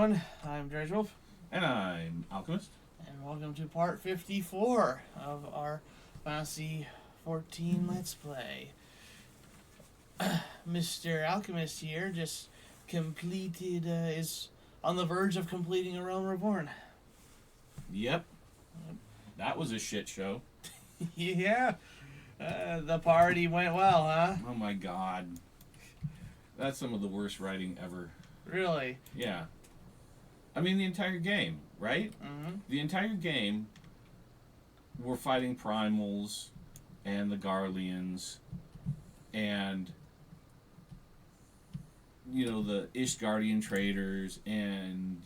everyone. I'm Dredgewolf. And I'm Alchemist. And welcome to part 54 of our Fantasy 14 Let's Play. Mr. Alchemist here just is on the verge of completing A Realm Reborn. Yep. That was a shit show. Yeah. The party went well, huh? Oh my god. That's some of the worst writing ever. Really? Yeah. I mean, the entire game, right? Mm-hmm. The entire game, we're fighting primals and the Garleans and, the Ishgardian traders and,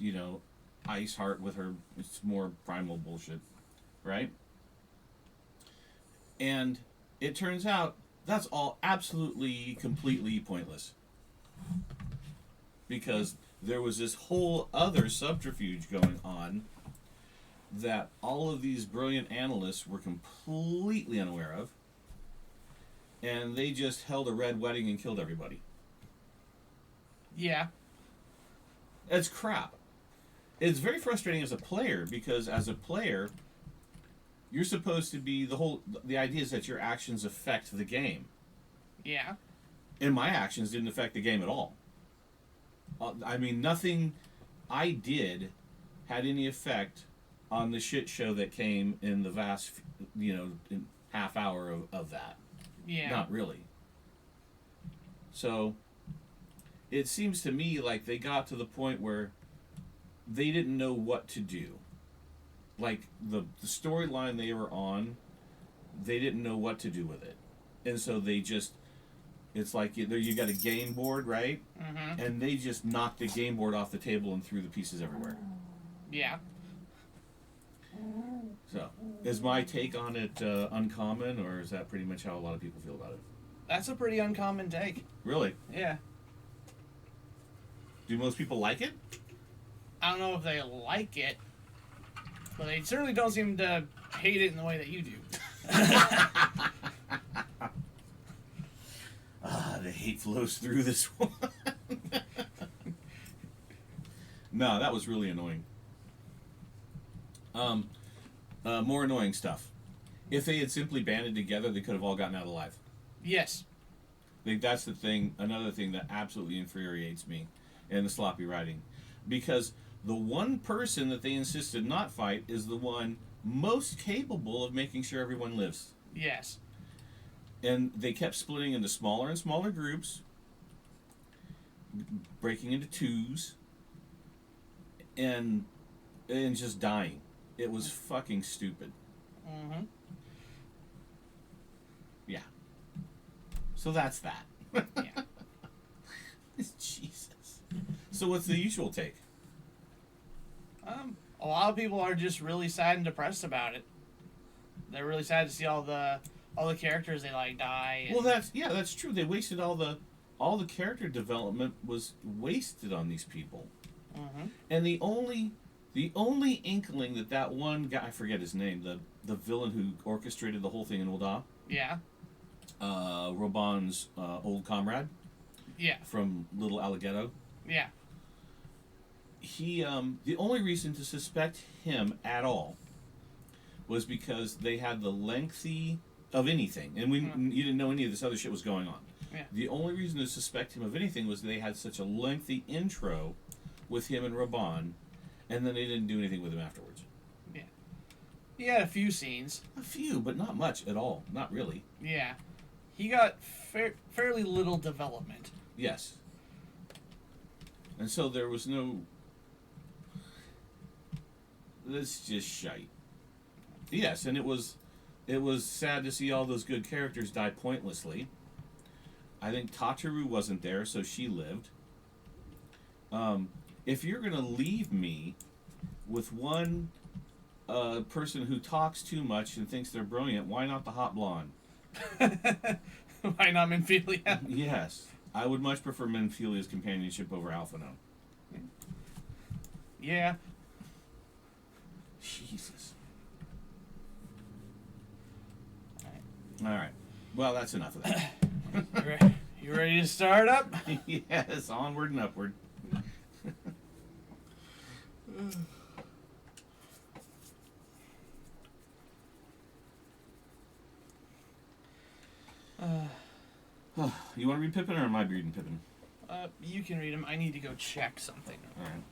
Iceheart with her, it's more primal bullshit, right? And it turns out that's all absolutely, completely pointless. Because there was this whole other subterfuge going on that all of these brilliant analysts were completely unaware of, and they just held a red wedding and killed everybody. Yeah. It's crap. It's very frustrating as a player, because as a player, you're supposed to be, the idea is that your actions affect the game. Yeah. And my actions didn't affect the game at all. I mean, nothing I did had any effect on the shit show that came in the vast, in half hour of that. Yeah. Not really. So, it seems to me like they got to the point where they didn't know what to do. Like, the storyline they were on, they didn't know what to do with it. And so they just... It's like you got a game board, right? Mm-hmm. And they just knocked the game board off the table and threw the pieces everywhere. Yeah. So, is my take on it uncommon, or is that pretty much how a lot of people feel about it? That's a pretty uncommon take. Really? Yeah. Do most people like it? I don't know if they like it, but they certainly don't seem to hate it in the way that you do. The hate flows through this one. No, that was really annoying. More annoying stuff. If they had simply banded together, they could have all gotten out alive. Yes. I think that's the thing, another thing that absolutely infuriates me in the sloppy writing. Because the one person that they insisted not fight is the one most capable of making sure everyone lives. Yes. And they kept splitting into smaller and smaller groups, breaking into twos, and just dying. It was fucking stupid. Mm-hmm. Yeah. So that's that. Yeah. Jesus. So what's the usual take? A lot of people are just really sad and depressed about it. They're really sad to see all the characters they like die. Well, that's true. They wasted all the character development was wasted on these people. Mm-hmm. And the only inkling that one guy, I forget his name, the villain who orchestrated the whole thing in Ul'dah. Yeah. Roban's old comrade. Yeah. From Little Alligato. Yeah. He the only reason to suspect him at all was because they had the lengthy of anything, and you didn't know any of this other shit was going on. Yeah. The only reason to suspect him of anything was they had such a lengthy intro with him and Raban, and then they didn't do anything with him afterwards. Yeah. He had a few scenes. A few, but not much at all. Not really. Yeah. He got fairly little development. Yes. And so there was no... That's just shite. Yes, and it was sad to see all those good characters die pointlessly. I think Tataru wasn't there, so she lived. If you're going to leave me with one person who talks too much and thinks they're brilliant, why not the hot blonde? Why not Minfilia? Yes. I would much prefer Minfilia's companionship over Alphino. Yeah. Jesus. Alright. Well, that's enough of that. You ready to start up? Yes, onward and upward. You want to read Pippin or am I reading Pippin? You can read them. I need to go check something. Alright.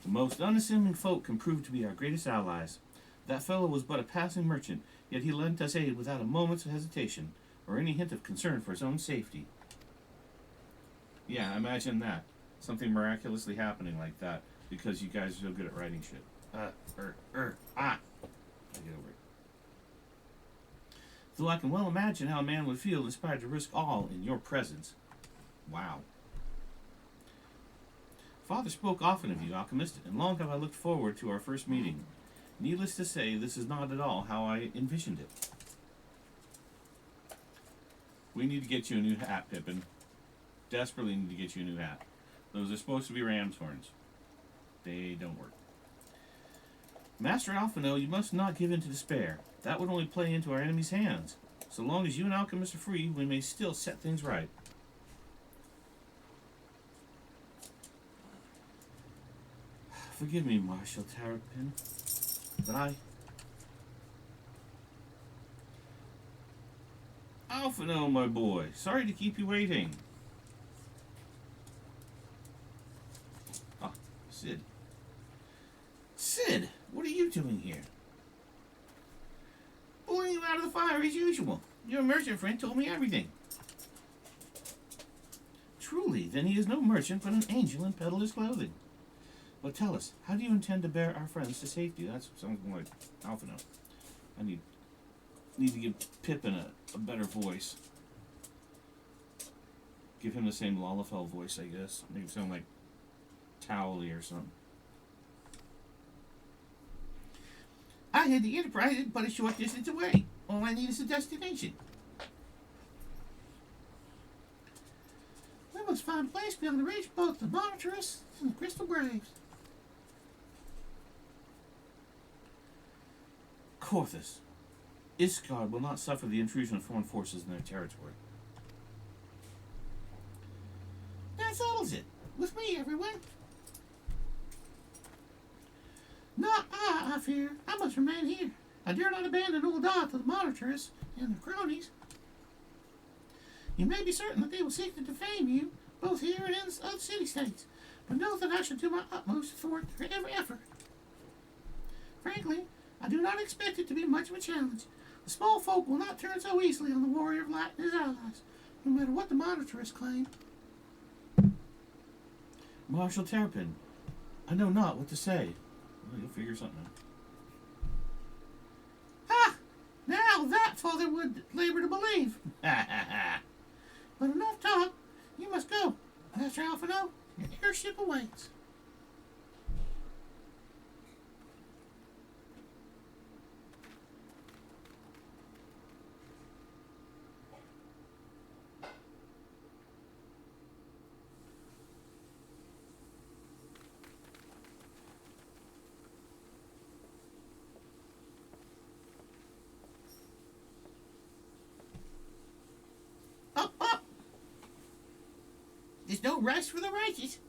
The most unassuming folk can prove to be our greatest allies. That fellow was but a passing merchant, yet he lent us aid without a moment's hesitation, or any hint of concern for his own safety. Yeah, imagine that. Something miraculously happening like that, because you guys are so good at writing shit. I get over it. Though I can well imagine how a man would feel inspired to risk all in your presence. Wow. Father spoke often of you, Alchemist, and long have I looked forward to our first meeting. Needless to say, this is not at all how I envisioned it. We need to get you a new hat, Pippin. Desperately need to get you a new hat. Those are supposed to be ram's horns. They don't work. Master Alphino, you must not give in to despair. That would only play into our enemy's hands. So long as you and Alchemist are free, we may still set things right. Forgive me, Marshal Terrapin, but Alphino, my boy, sorry to keep you waiting. Ah, Sid. Sid, what are you doing here? Pulling you out of the fire as usual. Your merchant friend told me everything. Truly, then he is no merchant, but an angel in peddler's clothing. But tell us, how do you intend to bear our friends to safety? That's something like Alphino. I need to give Pippin a better voice. Give him the same Lalafell voice, I guess. Make him sound like Towley or something. I had the Enterprise but a short distance away. All I need is a destination. We must find a place beyond the reach of both the Monitress and the Crystal Graves. Corthus. Iscard will not suffer the intrusion of foreign forces in their territory. That settles it. With me, everyone. Not I fear. I must remain here. I dare not abandon old Dot to the Monitress and the cronies. You may be certain that they will seek to defame you, both here and in other city-states, but know that I shall do my utmost to thwart their every effort. Frankly, I do not expect it to be much of a challenge. The small folk will not turn so easily on the Warrior of Light and his allies, no matter what the Monitress claim. Marshal Terrapin, I know not what to say. Well, you'll figure something out. Ha! Now that Father would labor to believe. But enough talk. You must go. Master Alphino, your airship awaits. Up, up! There's no rest for the righteous.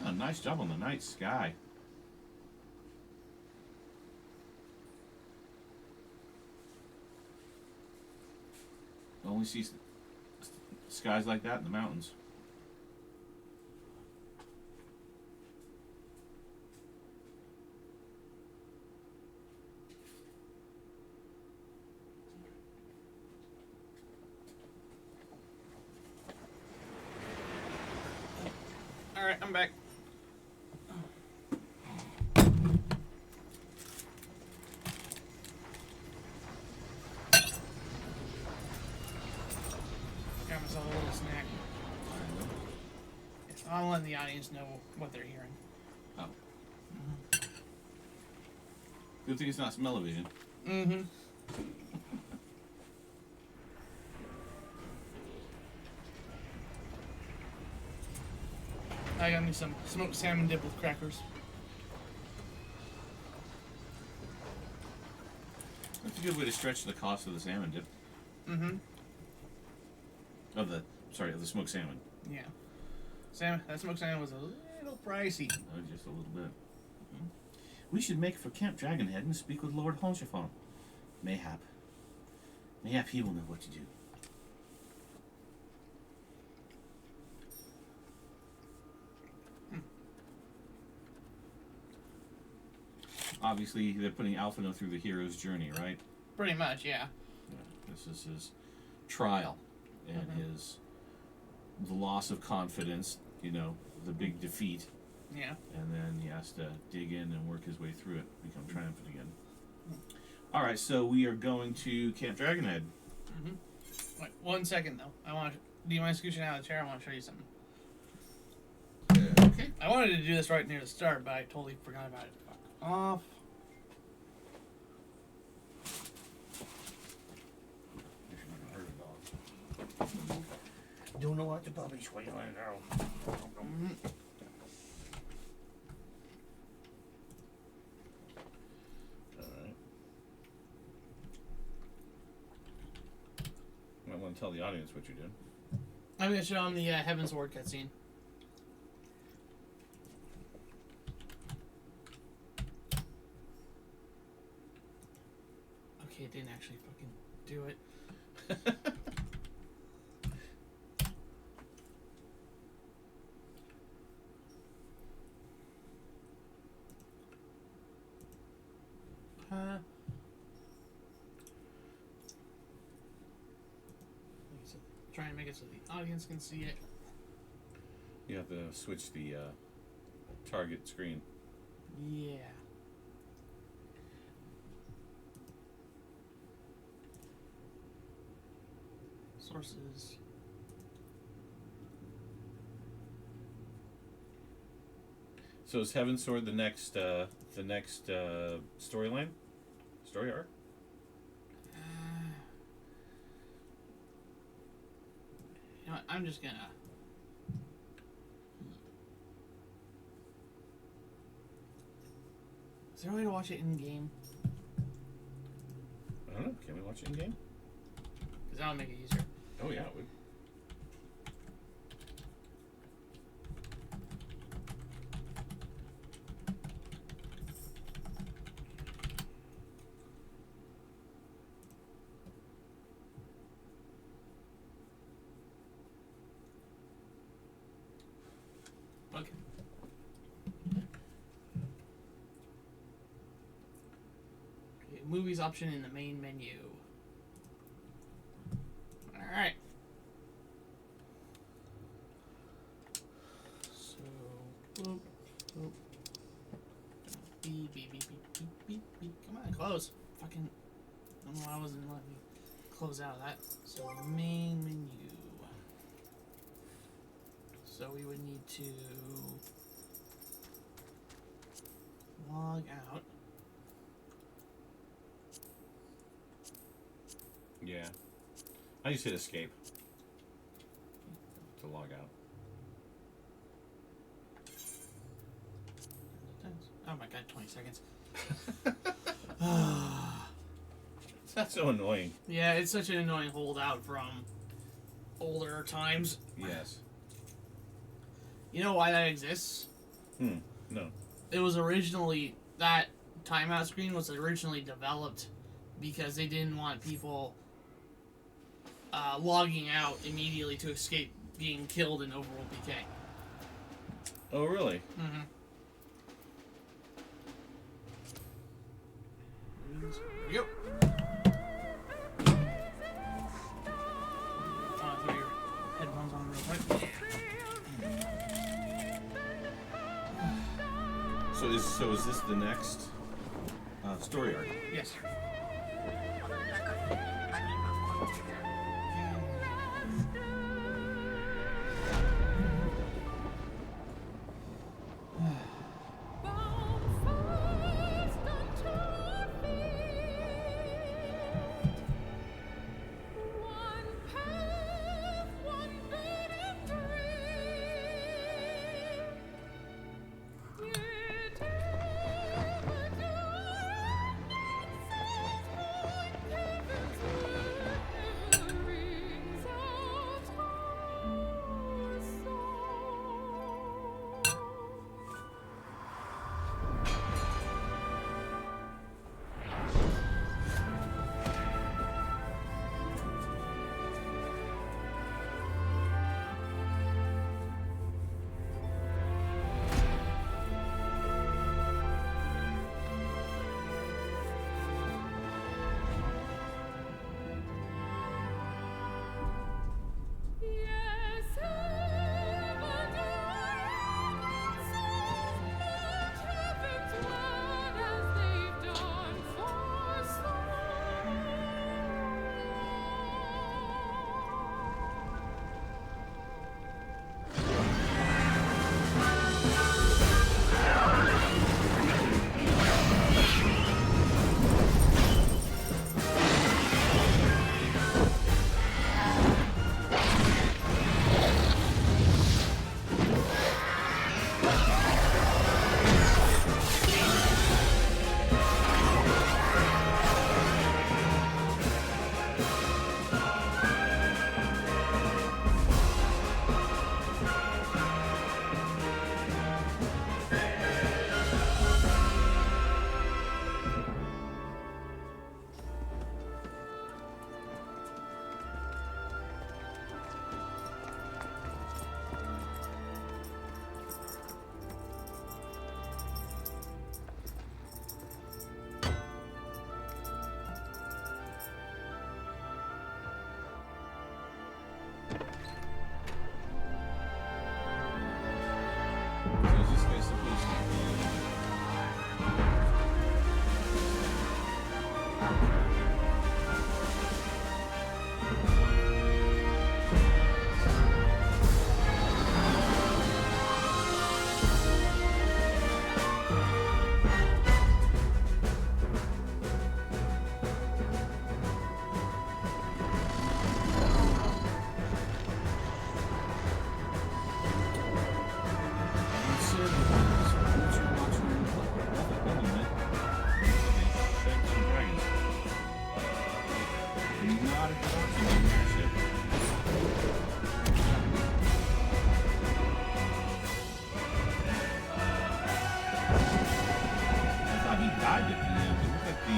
Wow, nice job on the night sky. Only see skies like that in the mountains. Alright, I'm back. Got myself a little snack. Yes, I'll let the audience know what they're hearing. Oh. Good thing it's not smell-o-vision. Mm-hmm. I got me some smoked salmon dip with crackers. That's a good way to stretch the cost of the salmon dip. Mm-hmm. Of the smoked salmon. Yeah. That smoked salmon was a little pricey. Oh, just a little bit. We should make for Camp Dragonhead and speak with Lord Honchefon. Mayhap. Mayhap he will know what to do. Obviously, they're putting Alphino through the hero's journey, right? Pretty much, yeah. This is his trial and the loss of confidence, you know, the big defeat. Yeah. And then he has to dig in and work his way through it, become triumphant again. All right, so we are going to Camp Dragonhead. Wait, 1 second though. Do you mind scooching out of the chair? I want to show you something. Okay. I wanted to do this right near the start, but I totally forgot about it. Fuck off. Don't know what the puppy's waiting now. Alright. You might want to tell the audience what you did. I'm going to show them the heavensward cutscene. Okay, it didn't actually fucking do it. Try and make it so the audience can see it. You have to switch the target screen. Yeah. Sources. So is Heavensward the next storyline? Story arc? You know what, I'm just gonna... Is there a way to watch it in-game? I don't know. Can we watch it in game? Because that would make it easier. Oh yeah, it would. Okay. Okay, movies option in the main menu. Alright. So, boop, boop. Beep, beep, beep, beep, beep, beep, beep. Come on, close. Fucking, I don't know why I wasn't letting me close out of that. So, main menu. So we would need to log out. Yeah. I just hit escape to log out. Oh my god, 20 seconds. That's so annoying. Yeah, it's such an annoying holdout from older times. Yes. You know why that exists? No. It was originally, that timeout screen was originally developed because they didn't want people logging out immediately to escape being killed in overworld PK. Oh, really? Mm-hmm. There we go. Throw your headphones on real quick. So is this the next story arc? Yes. Not a good option on that ship. I thought he died at the end. It looked like the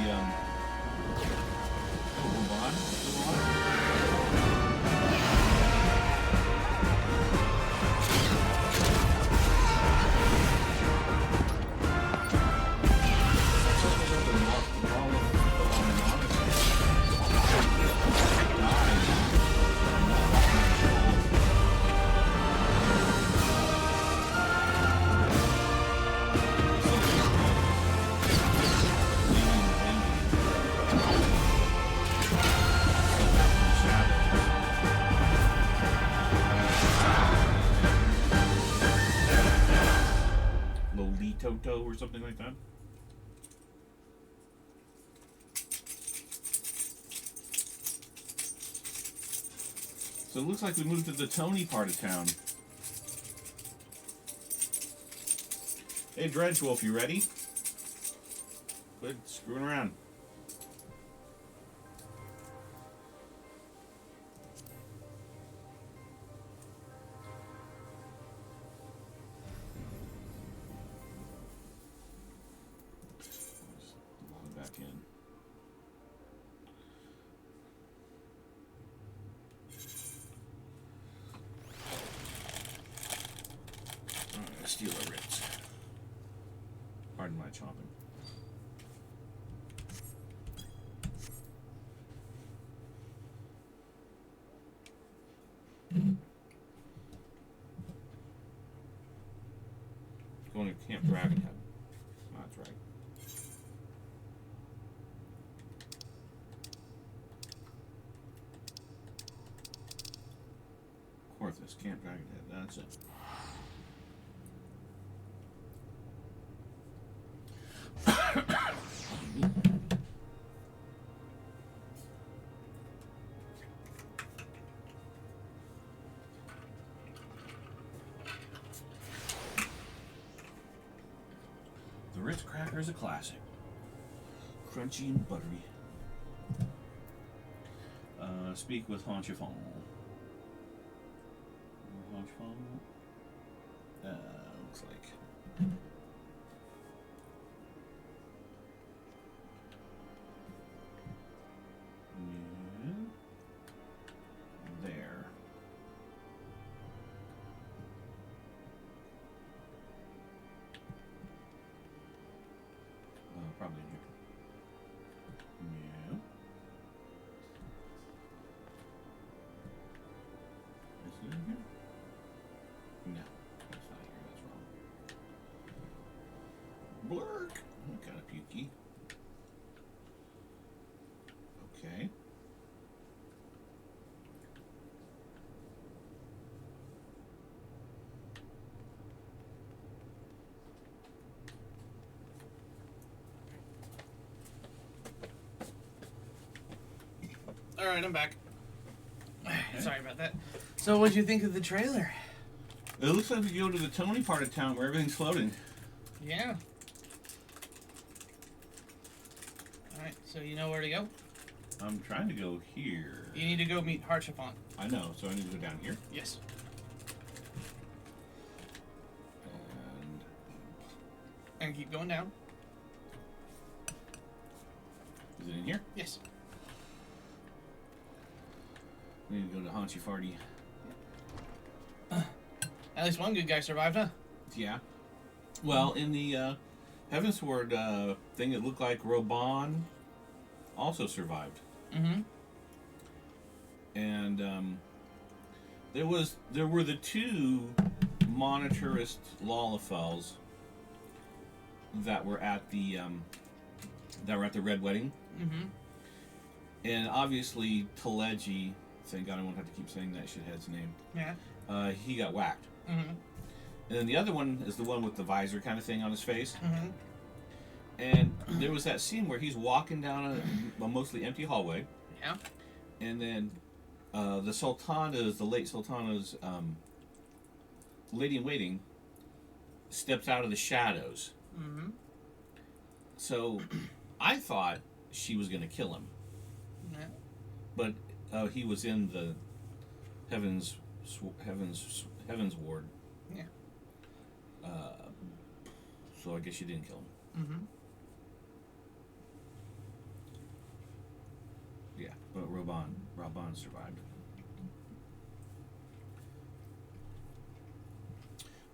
Robon still on. Toto or something like that. So it looks like we moved to the Tony part of town. Hey Dredgewolf, you ready? Good, screwing around. Back in. Alright, steal the Ritz. Pardon my chopping. Going to Camp Dragonhead. That's right. Porthos, Camp Dragonhead, that's it. The Ritz cracker is a classic. Crunchy and buttery. Speak with Honchifon. Looks like. Yeah. There. Probably here. Yeah. Is it in here? No, that's not here. That's wrong. Blurk. Kind of pukey. Okay. All right, I'm back. Sorry about that. So, what'd you think of the trailer? It looks like we go to the Tony part of town where everything's floating. Yeah. Alright, so you know where to go? I'm trying to go here. You need to go meet Harchifont. I know, so I need to go down here. Yes. And keep going down. Is it in here? Yes. We need to go to Haunchy Farty. At least one good guy survived, huh? Yeah. Well, in the heavensward thing, it looked like Robon also survived. Mm-hmm. And there were the two monetarist Lalafels that were at the Red Wedding. Mm-hmm. And obviously Teleji, thank God I won't have to keep saying that shithead's name. Yeah. He got whacked. Mm-hmm. And then the other one is the one with the visor kind of thing on his face. Mm-hmm. And there was that scene where he's walking down a mostly empty hallway. Yeah. And then the late Sultana's lady-in-waiting steps out of the shadows. Mm-hmm. So I thought she was going to kill him. Yeah. but he was in the heavensward. Yeah. So I guess you didn't kill him. Mm-hmm. Yeah, but Raban survived.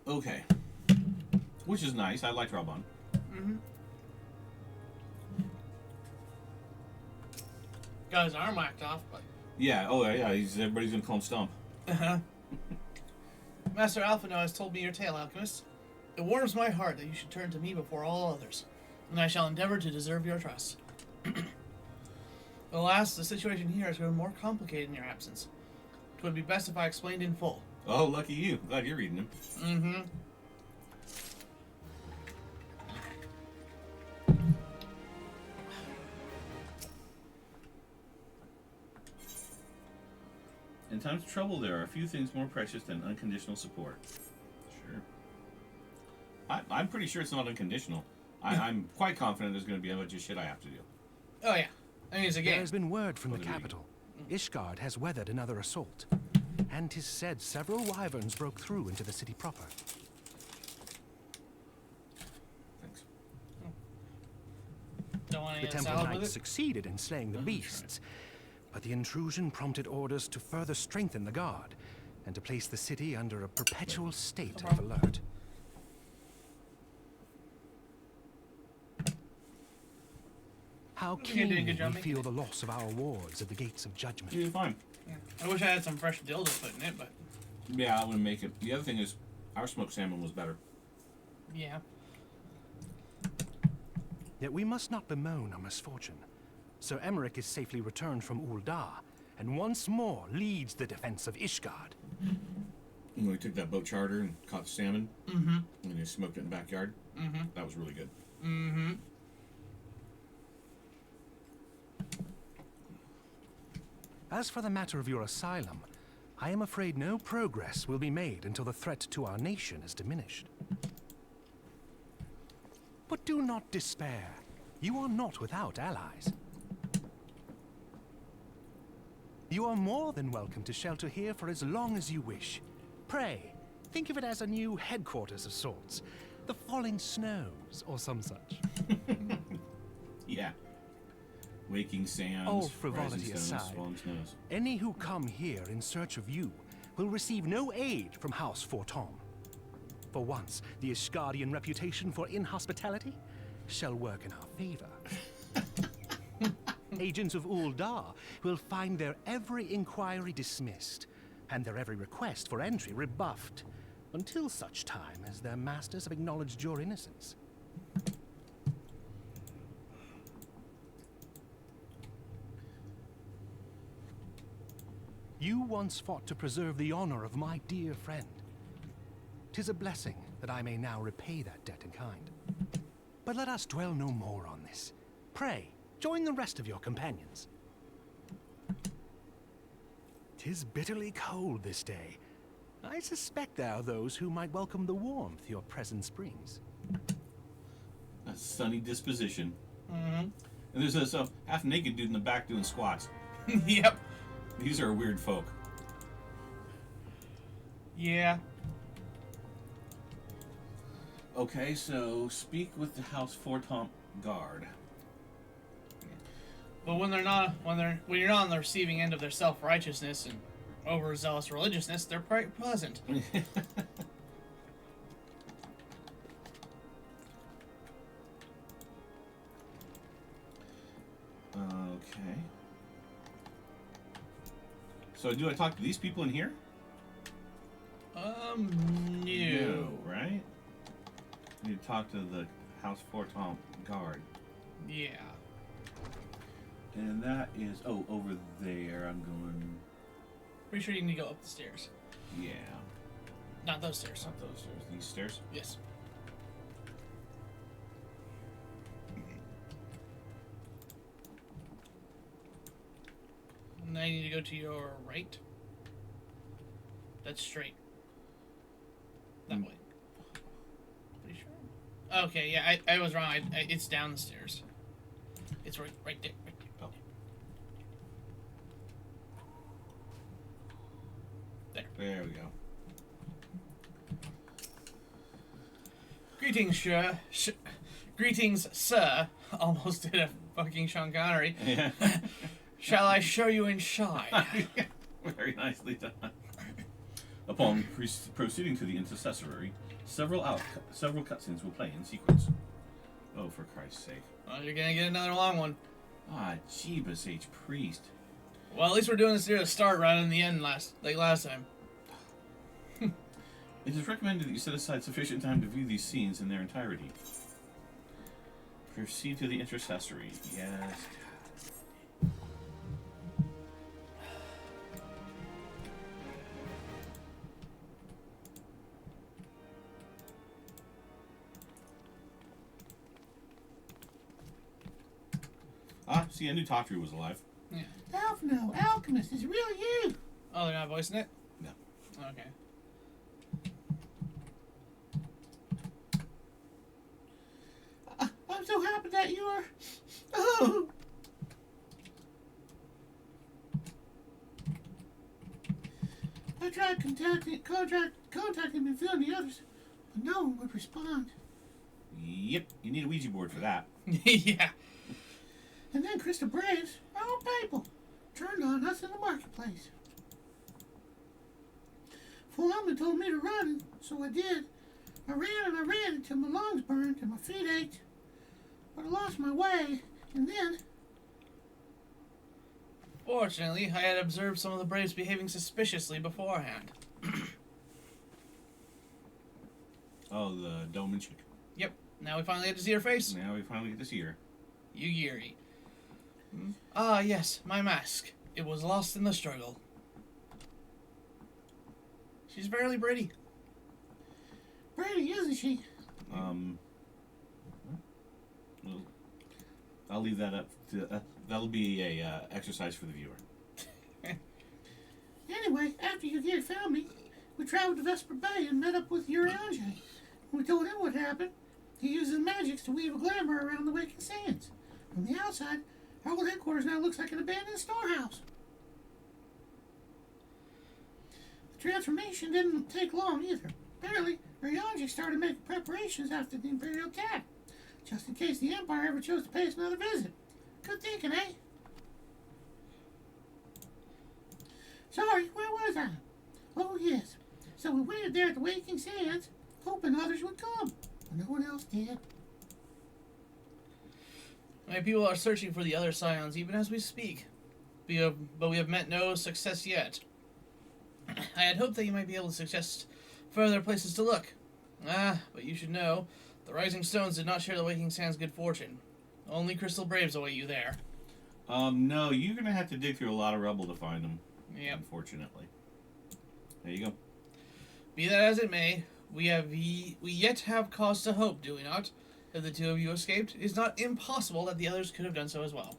Okay. Which is nice. I liked Raban. Mm-hmm. Got his arm whacked off, but... Yeah, everybody's gonna call him Stump. Uh-huh. Master Alphino has told me your tale, Alchemist. It warms my heart that you should turn to me before all others, and I shall endeavor to deserve your trust. Alas, the situation here has grown more complicated in your absence. It would be best if I explained in full. Oh, lucky you. Glad you're reading him. Mm-hmm. In times of trouble, there are a few things more precious than unconditional support. Sure. I'm pretty sure it's not unconditional. I'm quite confident there's going to be a bunch of shit I have to do. Oh, yeah. I mean, it's a game. There's been word from the capital. Ishgard has weathered another assault. And 'tis said several wyverns broke through into the city proper. Thanks. Don't want any The Temple salad with Knights it? succeeded in slaying the beasts, but the intrusion prompted orders to further strengthen the guard and to place the city under a perpetual state of alert. How You're doing a keenly good job we making feel it. the loss of our wards at the gates of judgment. You're fine. Yeah. I wish I had some fresh dill to put in it, but... Yeah, I wouldn't make it. The other thing is, our smoked salmon was better. Yeah. Yet we must not bemoan our misfortune. Sir Emmerich is safely returned from Ul'dah, and once more leads the defense of Ishgard. When we took that boat charter and caught the salmon, Mm-hmm. and they smoked it in the backyard, that was really good. Mm-hmm. As for the matter of your asylum, I am afraid no progress will be made until the threat to our nation is diminished. But do not despair. You are not without allies. You are more than welcome to shelter here for as long as you wish. Pray, think of it as a new headquarters of sorts. The falling snows, or some such. Yeah. Waking sands, All frivolity rising stones, aside, falling snows. Any who come here in search of you will receive no aid from House Fortom. For once, the Ishgardian reputation for inhospitality shall work in our favor. Agents of Ul'dah will find their every inquiry dismissed, and their every request for entry rebuffed, until such time as their masters have acknowledged your innocence. You once fought to preserve the honor of my dear friend. 'Tis a blessing that I may now repay that debt in kind. But let us dwell no more on this. Pray, join the rest of your companions. 'Tis bitterly cold this day. I suspect there are those who might welcome the warmth your presence brings. A sunny disposition. Mm-hmm. And there's this half-naked dude in the back doing squats. Yep. These are weird folk. Yeah. Okay, so speak with the House Fortomp guard. But when you're not on the receiving end of their self-righteousness and overzealous religiousness, they're quite pleasant. Okay. So do I talk to these people in here? No. Right? I need to talk to the House Fortomp guard. Yeah. And that is, over there. I'm going, Pretty sure you need to go up the stairs. yeah. Not those stairs. Not those stairs, these stairs. Yes. Now you need to go to your right. That's straight. That way. Pretty sure. Okay, yeah, I was wrong. It's down the stairs. It's right there. Right there. Oh. There we go. Greetings, sir. Greetings, sir. Almost did a fucking Sean Connery. Yeah. Shall I show you inside? Very nicely done. Upon proceeding to the intercessory, several cutscenes will play in sequence. Oh, for Christ's sake. Well, you're gonna get another long one. Ah, Jeebus H. Priest. Well, at least we're doing this near the start rather than the end last time. It is recommended that you set aside sufficient time to view these scenes in their entirety. Proceed to the intercessory. Yes. Ah, see, I knew Totri was alive. Yeah. No, Alchemist, is it really you? Oh, they're not voicing it? No. Okay. I'm so happy that you are... Oh! I tried contacting and filling the others, but no one would respond. Yep, you need a Ouija board for that. Yeah. And then Crystal Braves, our own people, turned on us in the marketplace. Full Helmet told me to run, and so I did. I ran until my lungs burned and my feet ached. But I lost my way, and then... Fortunately, I had observed some of the Braves behaving suspiciously beforehand. Oh, the Doman chick. Yep. Now we finally get to see her face. Now we finally get to see her. Yugiri. Ah, yes, my mask. It was lost in the struggle. She's barely pretty. Pretty, isn't she? Well, I'll leave that up to... that'll be a exercise for the viewer. Anyway, after Yugiri found me, we traveled to Vesper Bay and met up with Urianji. We told him what happened. He uses magics to weave a glamour around the Waking Sands. From the outside, our old headquarters now looks like an abandoned storehouse. The transformation didn't take long either. Apparently, Urianji started making preparations after the Imperial attack, just in case the Empire ever chose to pay us another visit. Good thinking, eh? Sorry, where was I? Oh, yes. So we waited there at the Waking Sands, hoping others would come, but no one else did. Many people are searching for the other scions even as we speak. But we have met no success yet. I had hoped that you might be able to suggest further places to look. But you should know, the Rising Stones did not share the Waking Sands' good fortune. Only Crystal Braves await you there. No, you're gonna have to dig through a lot of rubble to find them. Yep. Unfortunately. There you go. Be that as it may, we yet have cause to hope, do we not? If the two of you escaped, it is not impossible that the others could have done so as well.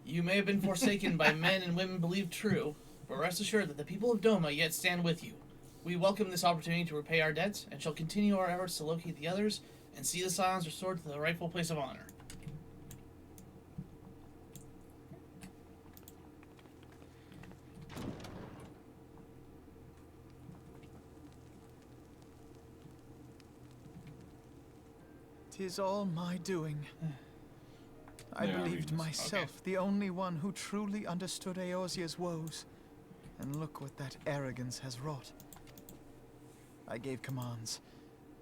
You may have been forsaken by men and women believed true, but rest assured that the people of Doma yet stand with you. We welcome this opportunity to repay our debts, and shall continue our efforts to locate the others and see the Scions restored to the rightful place of honor. "'Tis all my doing. I Yeah, believed Remus. myself the only one who truly understood Eorzea's woes. And look what that arrogance has wrought. I gave commands,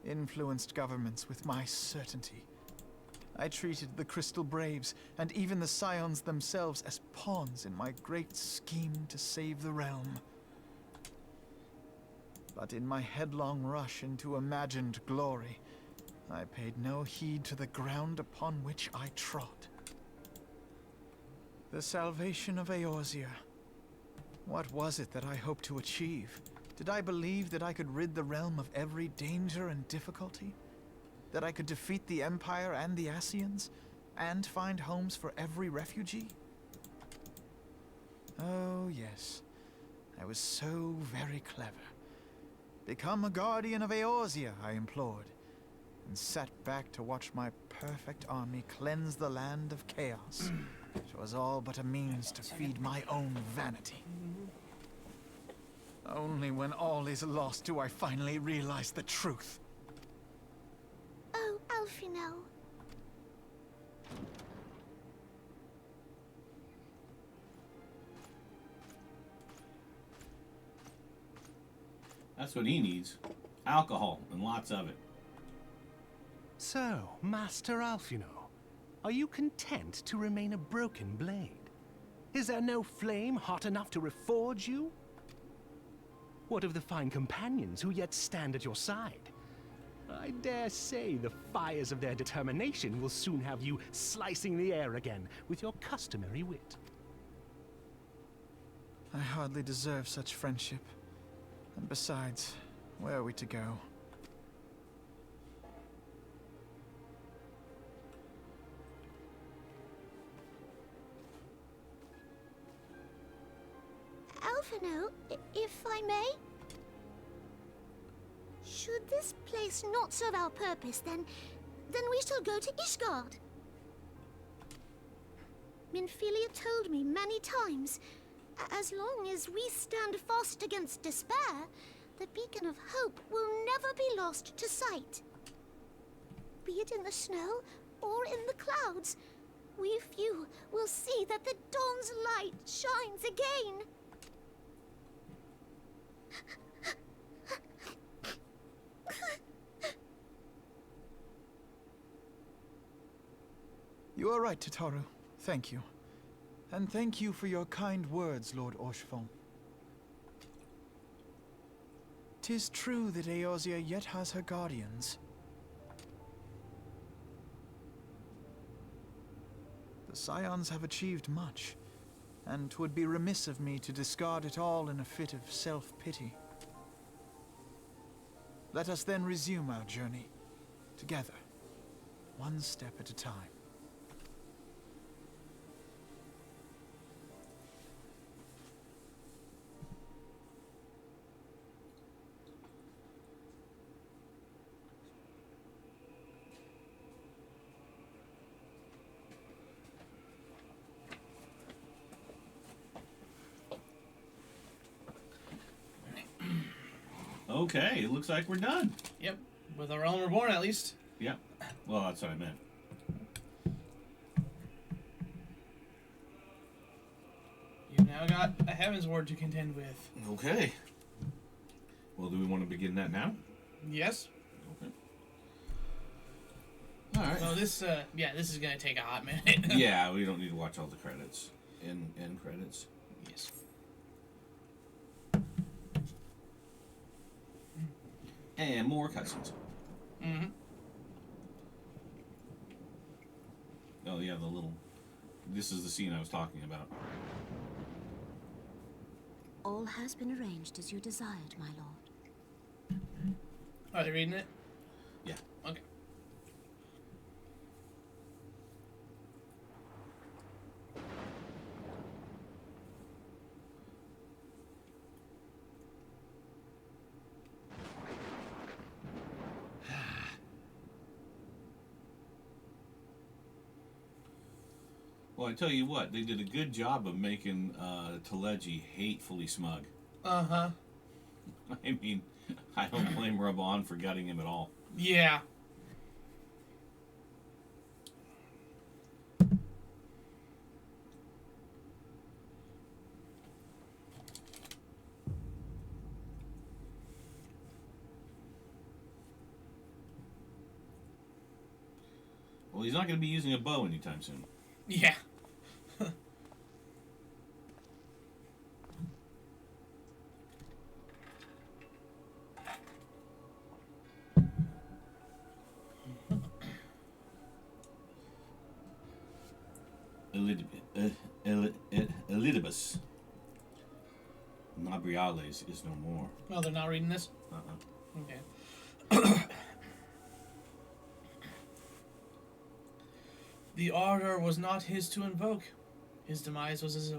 influenced governments with my certainty. I treated the Crystal Braves and even the Scions themselves as pawns in my great scheme to save the realm. But in my headlong rush into imagined glory, I paid no heed to the ground upon which I trod. The salvation of Eorzea. What was it that I hoped to achieve? Did I believe that I could rid the realm of every danger and difficulty? That I could defeat the Empire and the Ascians, and find homes for every refugee? Oh, yes. I was so very clever. Become a guardian of Eorzea, I implored, and sat back to watch my perfect army cleanse the land of chaos. It was all but a means to feed my own vanity. Only when all is lost do I finally realize the truth. Oh, Alfino. That's what he needs. Alcohol, and lots of it. So, Master Alfino, are you content to remain a broken blade? Is there no flame hot enough to reforge you? What of the fine companions who yet stand at your side? I dare say the fires of their determination will soon have you slicing the air again with your customary wit. I hardly deserve such friendship. And besides, where are we to go? Alfino, if I may? Should this place not serve our purpose, then we shall go to Ishgard. Minfilia told me many times, as long as we stand fast against despair, the beacon of hope will never be lost to sight. Be it in the snow or in the clouds, we few will see that the dawn's light shines again. You are right, Tataru. Thank you. And thank you for your kind words, Lord Orchefon. 'Tis true that Eorzea yet has her guardians. The Scions have achieved much, and 'twould be remiss of me to discard it all in a fit of self-pity. Let us then resume our journey, together, one step at a time. Okay, it looks like we're done. Yep. With our Realm Reborn, at least. Yep. Well, that's what I meant. You've now got a heavensward to contend with. Okay. Well, do we want to begin that now? Yes. Okay. All right. So this, this is gonna take a hot minute. Yeah, we don't need to watch all the credits. End credits. Yes. And more cutscenes. Mm-hmm. Oh yeah, the little. This is the scene I was talking about. All has been arranged as you desired, my lord. Are they reading it? Yeah. Okay. Well, I tell you what, they did a good job of making Teleji hatefully smug. Uh-huh. I mean, I don't blame Rabon for gutting him at all. Yeah. Well, he's not going to be using a bow anytime soon. Yeah. Elidibus. Nabriales is no more. Well, they're not reading this? Uh-uh. Okay. The ardor was not his to invoke. His demise was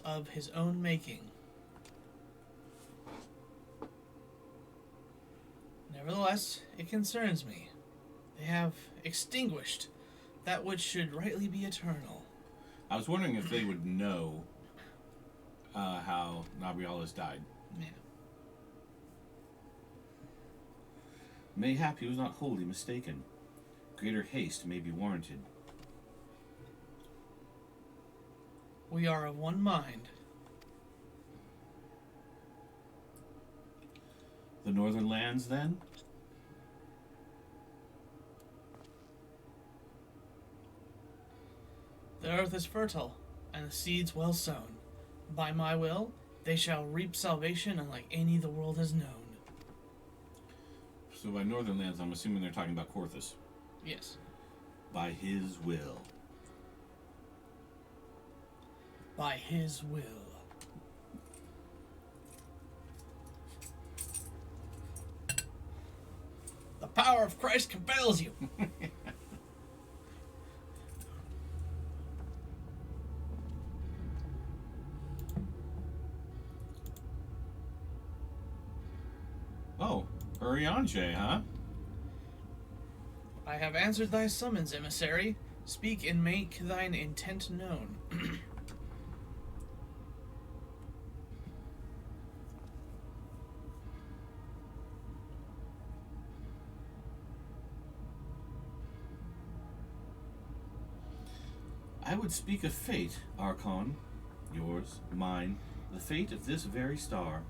of his own making. Nevertheless, it concerns me. They have extinguished that which should rightly be eternal. I was wondering if they would know how Nabriales died. Yeah. Mayhap he was not wholly mistaken. Greater haste may be warranted. We are of one mind. The northern lands, then? The earth is fertile, and the seeds well sown. By my will, they shall reap salvation unlike any the world has known. So by northern lands, I'm assuming they're talking about Korthus. Yes. By his will. By his will. The power of Christ compels you. Oh, Urianger, huh? I have answered thy summons, emissary. Speak and make thine intent known. I would speak of fate, Archon. Yours, mine, the fate of this very star.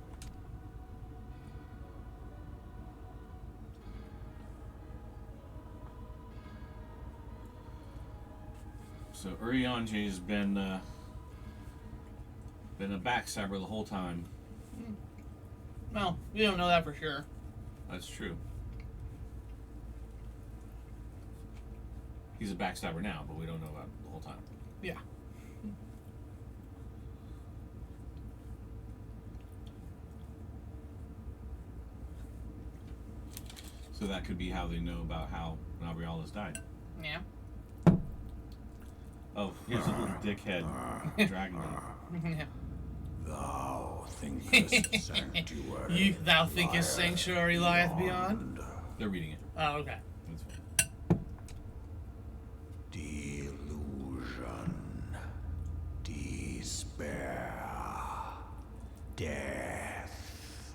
So Urianger's been a backstabber the whole time. Well, we don't know that for sure. That's true. He's a backstabber now, but we don't know about it the whole time. Yeah. So that could be how they know about how Nabrialas died. Yeah. Oh, here's a little dickhead dragging him. Yeah. Thou thinkest sanctuary. Thou thinkest sanctuary lieth beyond? They're reading it. Oh, okay. That's fine. Delusion, despair, death.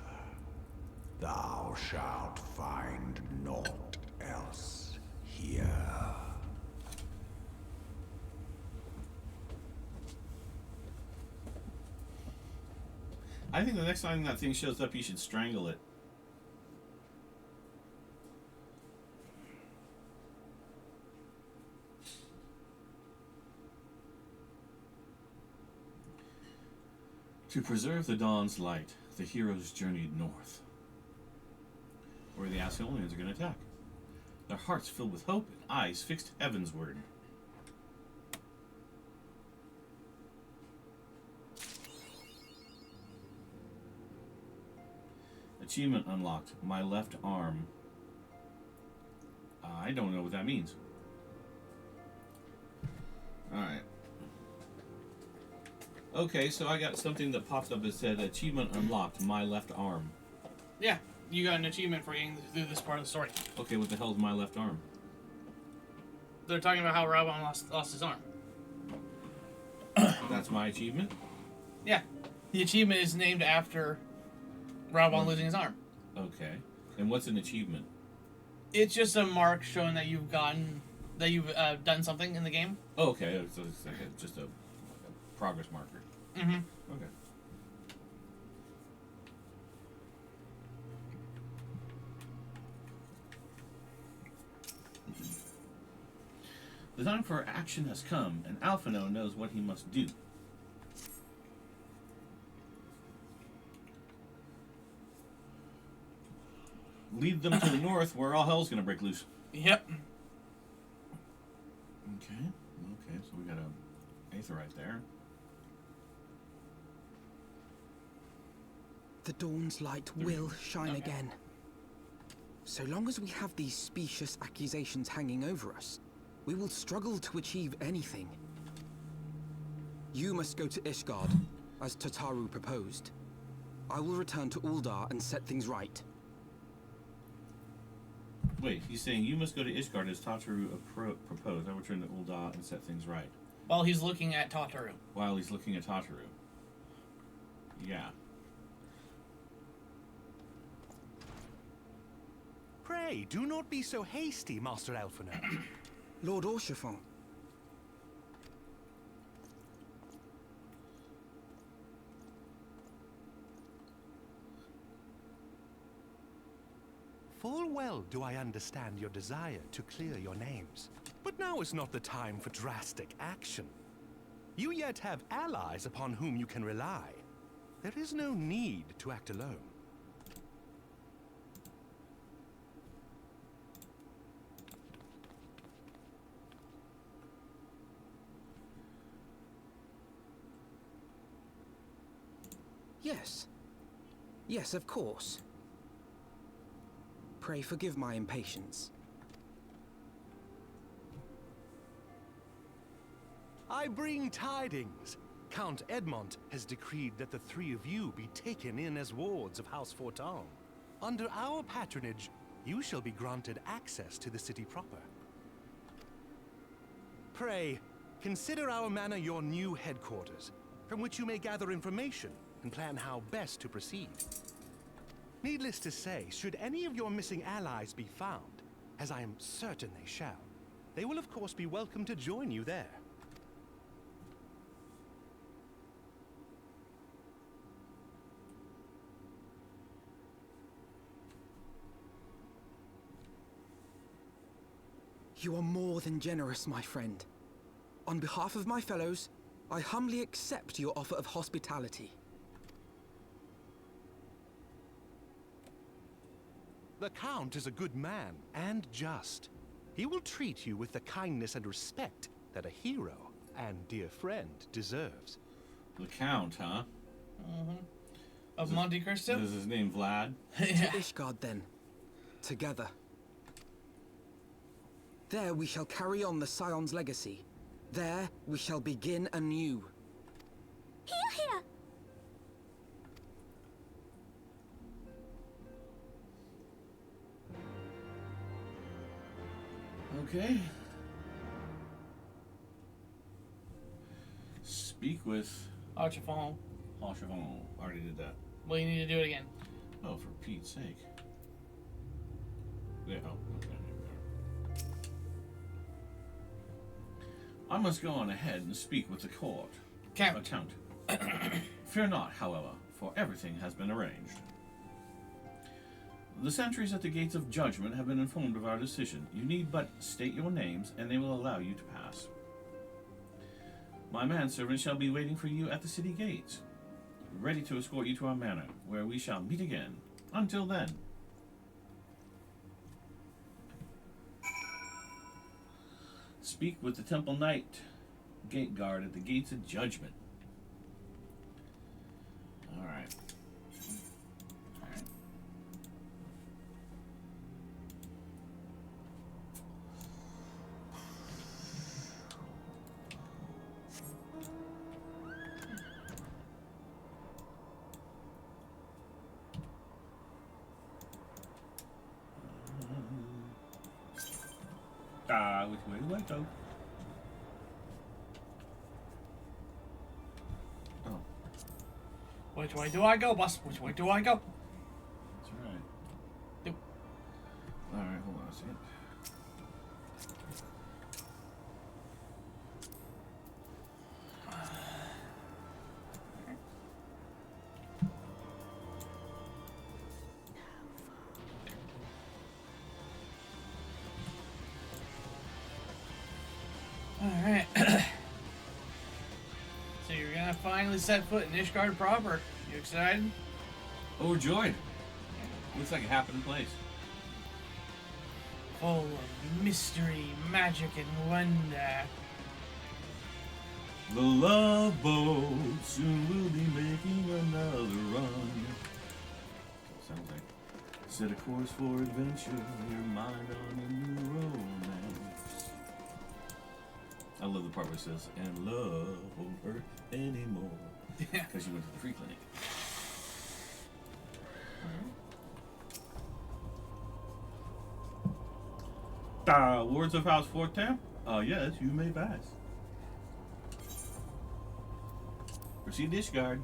Thou shalt find naught else here. I think the next time that thing shows up, you should strangle it. To preserve the dawn's light, the heroes journeyed north, where the Ascolians are going to attack. Their hearts filled with hope and eyes fixed heavensward. Achievement unlocked. My left arm. I don't know what that means. Alright. Okay, so I got something that popped up that said achievement unlocked. My left arm. Yeah, you got an achievement for getting through this part of the story. Okay, what the hell is my left arm? They're talking about how Raubon lost his arm. That's my achievement? Yeah. The achievement is named after Raubon losing his arm. Okay. And what's an achievement? It's just a mark showing that you've done something in the game. Oh, okay. So it's like just a progress marker. Mm-hmm. Okay. The time for action has come, and Alphino knows what he must do. Lead them to the north, where all hell's gonna break loose. Yep. Okay. Okay, so we got a aetheryte there. The dawn's light will shine again. So long as we have these specious accusations hanging over us, we will struggle to achieve anything. You must go to Ishgard, as Tataru proposed. I will return to Uldar and set things right. Wait, he's saying you must go to Ishgard as Tataru proposed. I will return to Ul'dah and set things right. While he's looking at Tataru. While he's looking at Tataru. Yeah. Pray, do not be so hasty, Master Elfiner. Lord Orchefon. Full well do I understand your desire to clear your names. But now is not the time for drastic action. You yet have allies upon whom you can rely. There is no need to act alone. Yes. Yes, of course. Pray forgive my impatience. I bring tidings. Count Edmont has decreed that the three of you be taken in as wards of House Forton. Under our patronage, you shall be granted access to the city proper. Pray, consider our manor your new headquarters, from which you may gather information and plan how best to proceed. Needless to say, should any of your missing allies be found, as I am certain they shall, they will of course be welcome to join you there. You are more than generous, my friend. On behalf of my fellows, I humbly accept your offer of hospitality. The Count is a good man and just. He will treat you with the kindness and respect that a hero and dear friend deserves. The Count, huh? Of Monte Cristo? Is his name Vlad? To Ishgard, then. Together. There we shall carry on the Scion's legacy. There we shall begin anew. Here, here! Okay. Speak with Archifon. Archivon. Already did that. Well, you need to do it again. Oh, for Pete's sake. Yeah, oh, okay. I must go on ahead and speak with the court. Count. Count. Fear not, however, for everything has been arranged. The sentries at the gates of judgment have been informed of our decision. You need but state your names, and they will allow you to pass. My manservant shall be waiting for you at the city gates, ready to escort you to our manor, where we shall meet again. Until then. Speak with the temple knight, gate guard at the gates of judgment. Alright. Alright. Which way do I go? Oh, Which way do I go, boss? Which way do I go? that's right. Yep. Alright, hold on a second. Alright. So you're gonna finally set foot in Ishgard proper. You excited? Overjoyed. Looks like it happened in place. Full of mystery, magic, and wonder. The love boat soon will be making another run. Sounds like set a course for adventure, your mind on a new romance. I love the part where it says, and love won't hurt anymore. Yeah. Because you went to the free clinic. Wards of House Fortin? Yes, you may pass. Proceed dish guard.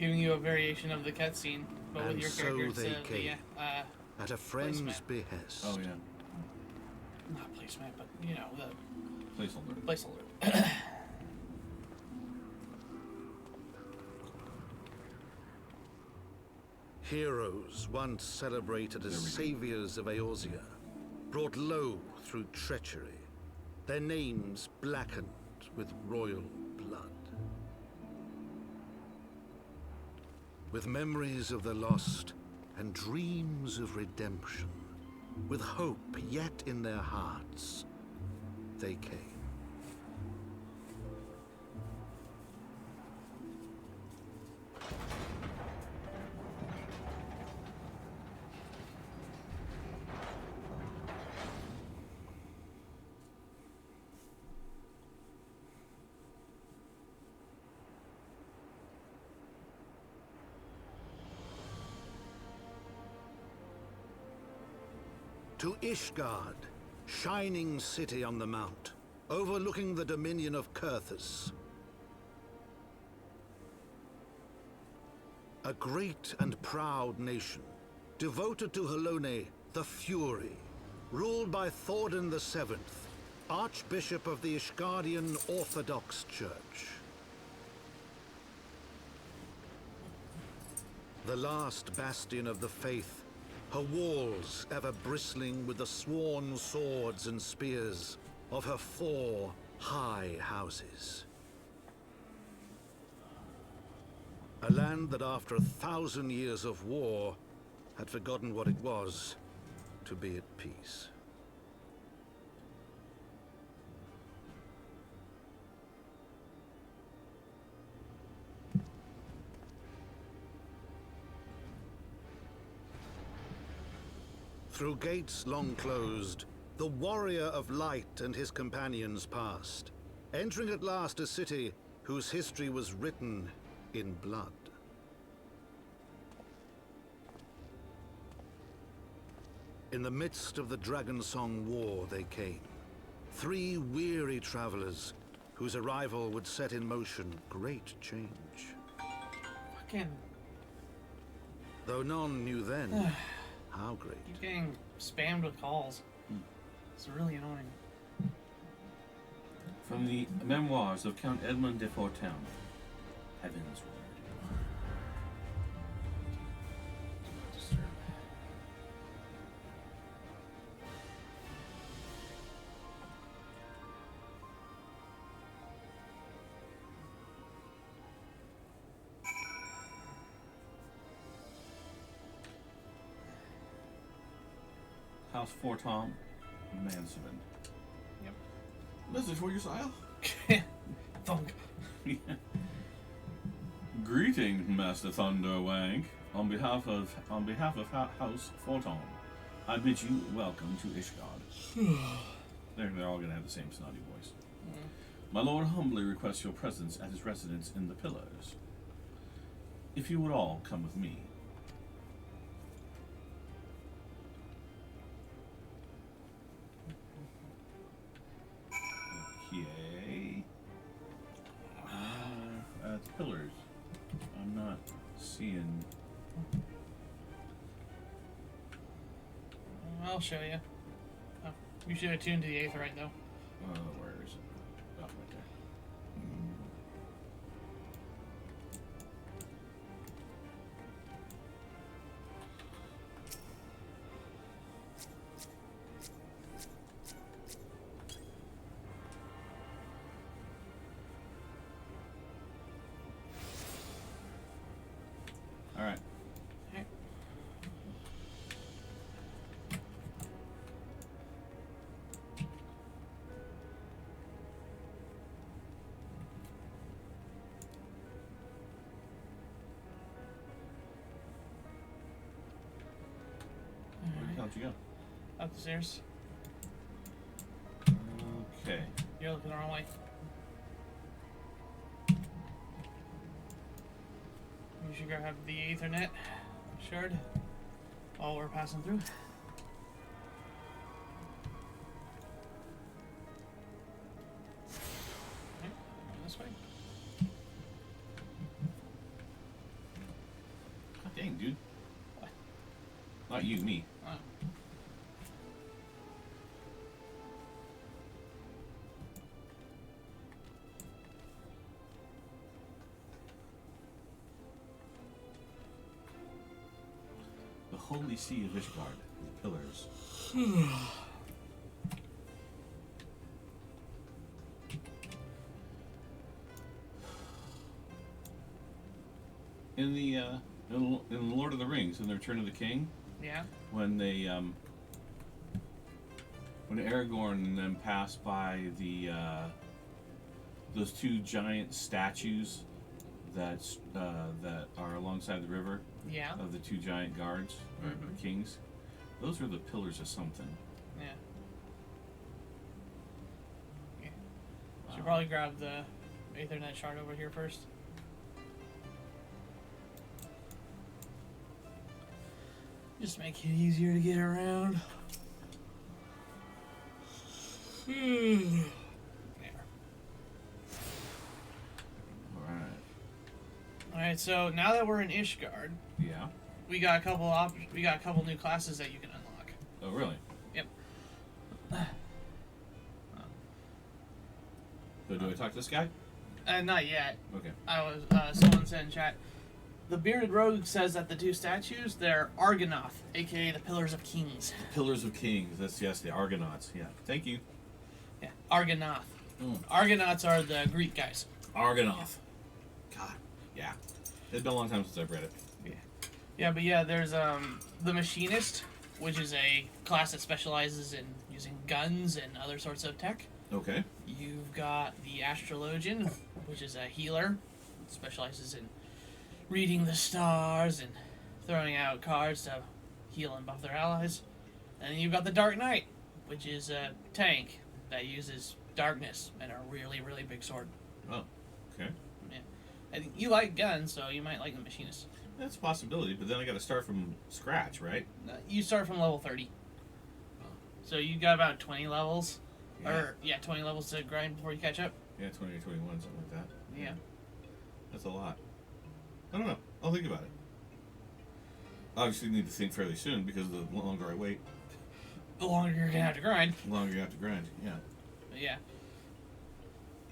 giving you a variation of the cutscene, but with And your so character they instead of the came, at a friend's placemat. behest. Oh, yeah. Not placemat, but you know, the Placeholder. placeholder. Heroes once celebrated as saviors of Eorzea, brought low through treachery, their names blackened with royal blood. With memories of the lost and dreams of redemption, with hope yet in their hearts, they came. To Ishgard, shining city on the mount, overlooking the dominion of Kurthus. A great and proud nation, devoted to Halone, the Fury, ruled by Thordan VII, Archbishop of the Ishgardian Orthodox Church. The last bastion of the faith, her walls ever bristling with the sworn swords and spears of her 4 high houses. A land that after 1,000 years of war had forgotten what it was to be at peace. Through gates long closed, the warrior of light and his companions passed, entering at last a city whose history was written in blood. In the midst of the Dragonsong War they came, 3 weary travelers whose arrival would set in motion great change. Fucking Though none knew then how great. keep getting spammed with calls. It's really annoying. From the memoirs of Count Edmund de Fortoun, Heavensward. House Fortom, Manservant. Yep. Message for your sire. Thunk. Greetings, Master Thunderwank. On behalf of House Fortom, I bid you welcome to Ishgard. They're all gonna have the same snotty voice. My lord humbly requests your presence at his residence in the Pillars. If you would all come with me. Okay. It's Pillars. I'm not seeing. I'll show you. Oh, you should have tuned to the Aetheryte though. Where is it? Oh, right there. All right. Okay. Where the hell did you go? Up the stairs. Okay. You're looking the wrong way. You should go have the Ethernet shard while we're passing through. Okay, this way. Not you, me. Oh. The Holy See of Ishgard, the pillars. In the in Lord of the Rings, in the Return of the King, Yeah. when they when Aragorn and them pass by the those two giant statues that are alongside the river Yeah. of the two giant guards or Mhm. kings, those are the pillars of something. Yeah. Should probably grab the Aethernet shard over here first. Just make it easier to get around. There. Alright. Alright, so now that we're in Ishgard, Yeah. we got a couple new classes that you can unlock. Oh, really? Yep. So do I talk to this guy? Not yet. Okay. I was someone said in chat. The bearded rogue says that the two statues, they're Argonath, aka the Pillars of Kings. Pillars of Kings. That's, yes, the Argonauts. Yeah. Thank you. Yeah, Argonath. Mm. Argonauts are the Greek guys. Argonauth. God. Yeah. It's been a long time since I've read it. Yeah, but yeah, there's the Machinist, which is a class that specializes in using guns and other sorts of tech. Okay. You've got the Astrologian, which is a healer, specializes in reading the stars and throwing out cards to heal and buff their allies. And then you've got the Dark Knight, which is a tank that uses darkness and a really, really big sword. Oh. Okay. Yeah. I think you like guns, so you might like the Machinist. That's a possibility, but then I got to start from scratch, right? You start from level 30. So you got about 20 levels. Or, 20 levels to grind before you catch up. Yeah, 20 or 21, something like that. Yeah. That's a lot. I don't know. I'll think about it. Obviously, need to think fairly soon because the longer I wait, The longer you're going to have to grind. the longer you have to grind. Yeah. But yeah.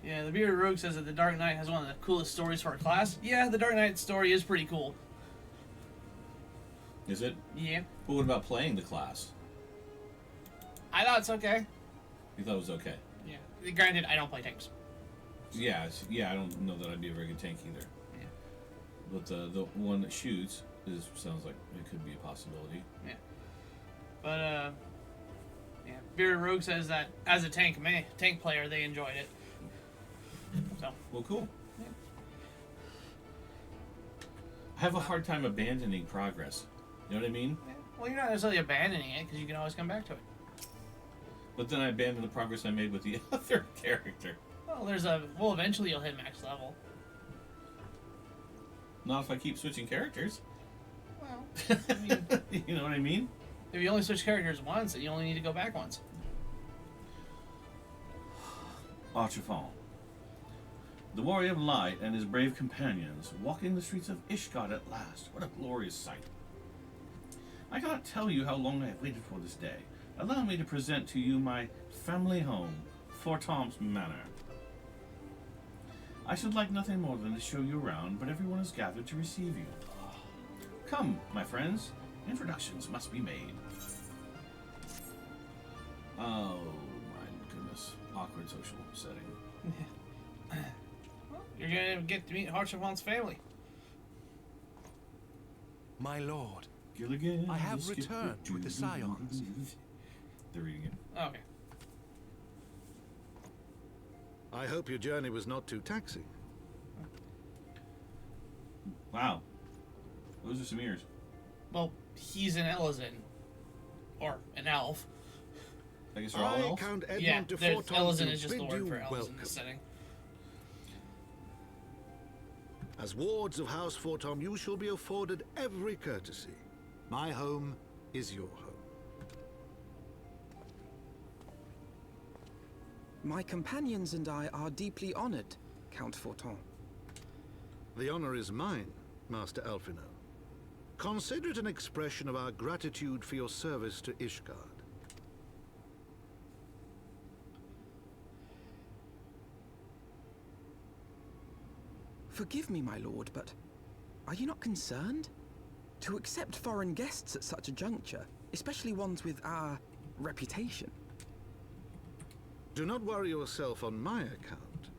Yeah, the Bearded Rogue says that the Dark Knight has one of the coolest stories for a class. Yeah, the Dark Knight story is pretty cool. Is it? Yeah. But what about playing the class? I thought it's okay. You thought it was okay? Yeah. Granted, I don't play tanks. Yeah, I don't know that I'd be a very good tank either. Yeah. But the one that shoots sounds like it could be a possibility. Yeah. But, yeah. Bearded Rogue says that as a tank player, they enjoyed it. So. Well, cool. Yeah. I have a hard time abandoning progress. You know what I mean? Yeah. Well, you're not necessarily abandoning it, because you can always come back to it. But then I abandon the progress I made with the other character. Well, eventually you'll hit max level. Not if I keep switching characters. Well, I mean, You know what I mean? if you only switch characters once, then you only need to go back once. Archifal. The warrior of light and his brave companions walking the streets of Ishgard at last. What a glorious sight. I cannot tell you how long I have waited for this day. Allow me to present to you my family home, Fort Tom's Manor. I should like nothing more than to show you around, but everyone is gathered to receive you. Come, my friends, introductions must be made. Oh my goodness, awkward social setting. Well, you're gonna get to meet Harshavan's family. My lord, Gilligan, I have returned with the Scions. They're reading it. Okay. I hope your journey was not too taxing. Wow. Those are some ears. Well, he's an Elizin. Or an elf. I guess they're all I, elves? Count Edmund Yeah, de there's Forton, Elizin do is just the bid word you for elves in welcome. this setting. As wards of House Fortom, you shall be afforded every courtesy. My home is your home. My companions and I are deeply honored, Count Forton. The honor is mine, Master Alphino. Consider it an expression of our gratitude for your service to Ishgard. Forgive me, my lord, but are you not concerned? To accept foreign guests at such a juncture, especially ones with our reputation. Do not worry yourself on my account.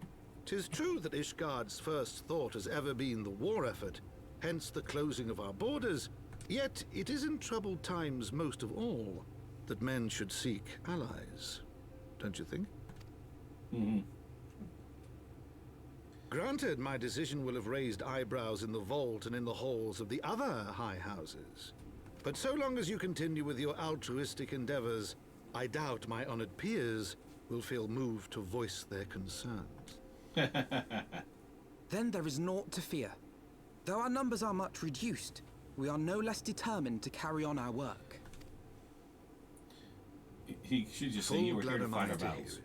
'Tis true that Ishgard's first thought has ever been the war effort, hence the closing of our borders, yet it is in troubled times most of all that men should seek allies. Don't you think? Mm-hmm. Granted, my decision will have raised eyebrows in the vault and in the halls of the other high houses. But so long as you continue with your altruistic endeavors, I doubt my honored peers will feel moved to voice their concerns. Then there is naught to fear. Though our numbers are much reduced, we are no less determined to carry on our work. He should just say you were here to find our to hear battles.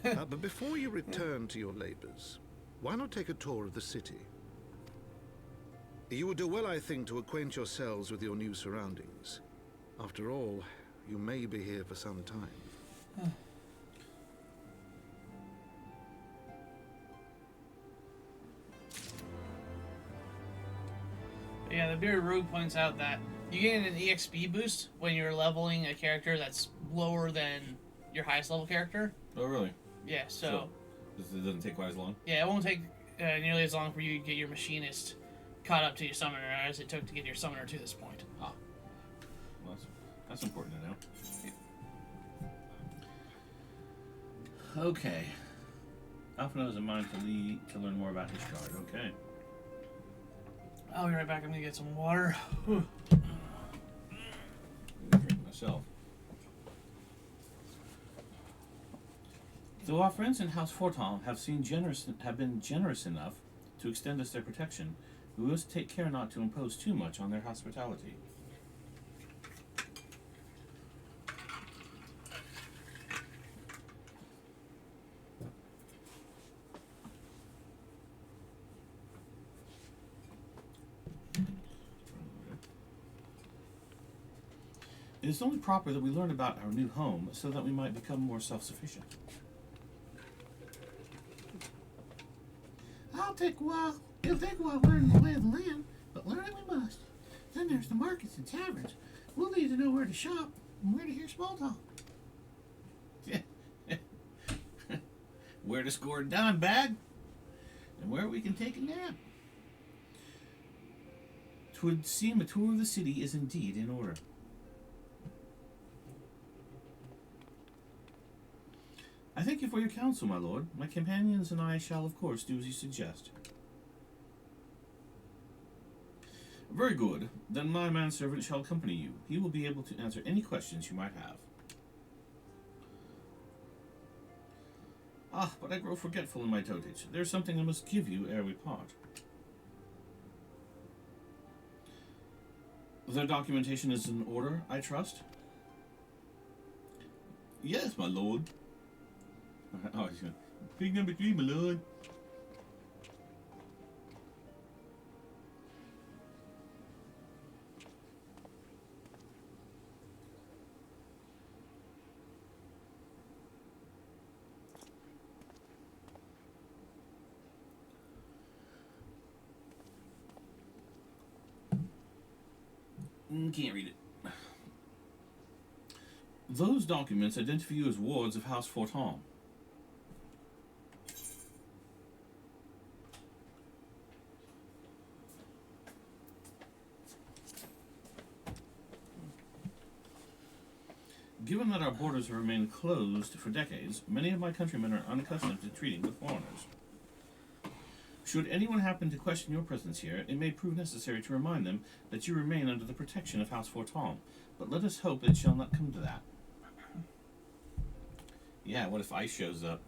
it. But before you return to your labors, why not take a tour of the city? You would do well, I think, to acquaint yourselves with your new surroundings. After all, you may be here for some time. Yeah, the Bearded Rogue points out that you get an EXP boost when you're leveling a character that's lower than your highest level character. Oh, really? Yeah, so it doesn't take quite as long? yeah, it won't take nearly as long for you to get your machinist caught up to your summoner as it took to get your summoner to this point. Ah. Well, that's important to know. Okay. Alpha knows a mind to learn more about Ishgard. Okay. I'll be right back. I'm gonna get some water. Whew. I'm gonna drink myself. Though our friends in House Fortom have been generous enough to extend us their protection, we must take care not to impose too much on their hospitality. It is only proper that we learn about our new home so that we might become more self-sufficient. It'll take a while learning the lay of the land, but learn it we must. Then there's the markets and taverns. We'll need to know where to shop and where to hear small talk. Where to score a dime bag, and where we can take a nap. 'Twould seem a tour of the city is indeed in order. I thank you for your counsel, my lord. My companions and I shall, of course, do as you suggest. Very good. Then my manservant shall accompany you. He will be able to answer any questions you might have. Ah, but I grow forgetful in my dotage. There is something I must give you ere we part. Their documentation is in order, I trust? Yes, my lord. Oh, he's going, big number 3, my lord. Can't read it. Those documents identify you as wards of House Fortom. Given that our borders have remained closed for decades, many of my countrymen are unaccustomed to treating with foreigners. Should anyone happen to question your presence here, it may prove necessary to remind them that you remain under the protection of House Fortom, but let us hope it shall not come to that. Yeah, what if ice shows up?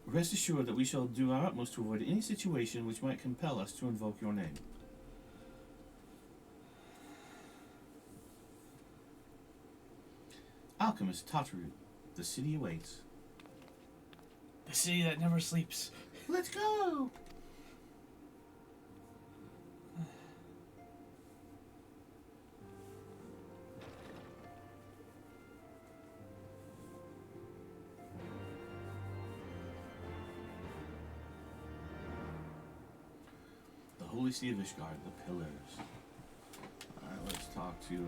Rest assured that we shall do our utmost to avoid any situation which might compel us to invoke your name. Alchemist Tataru, the city awaits. The city that never sleeps. Let's go! Holy City of Ishgard, the pillars. Alright, let's talk to...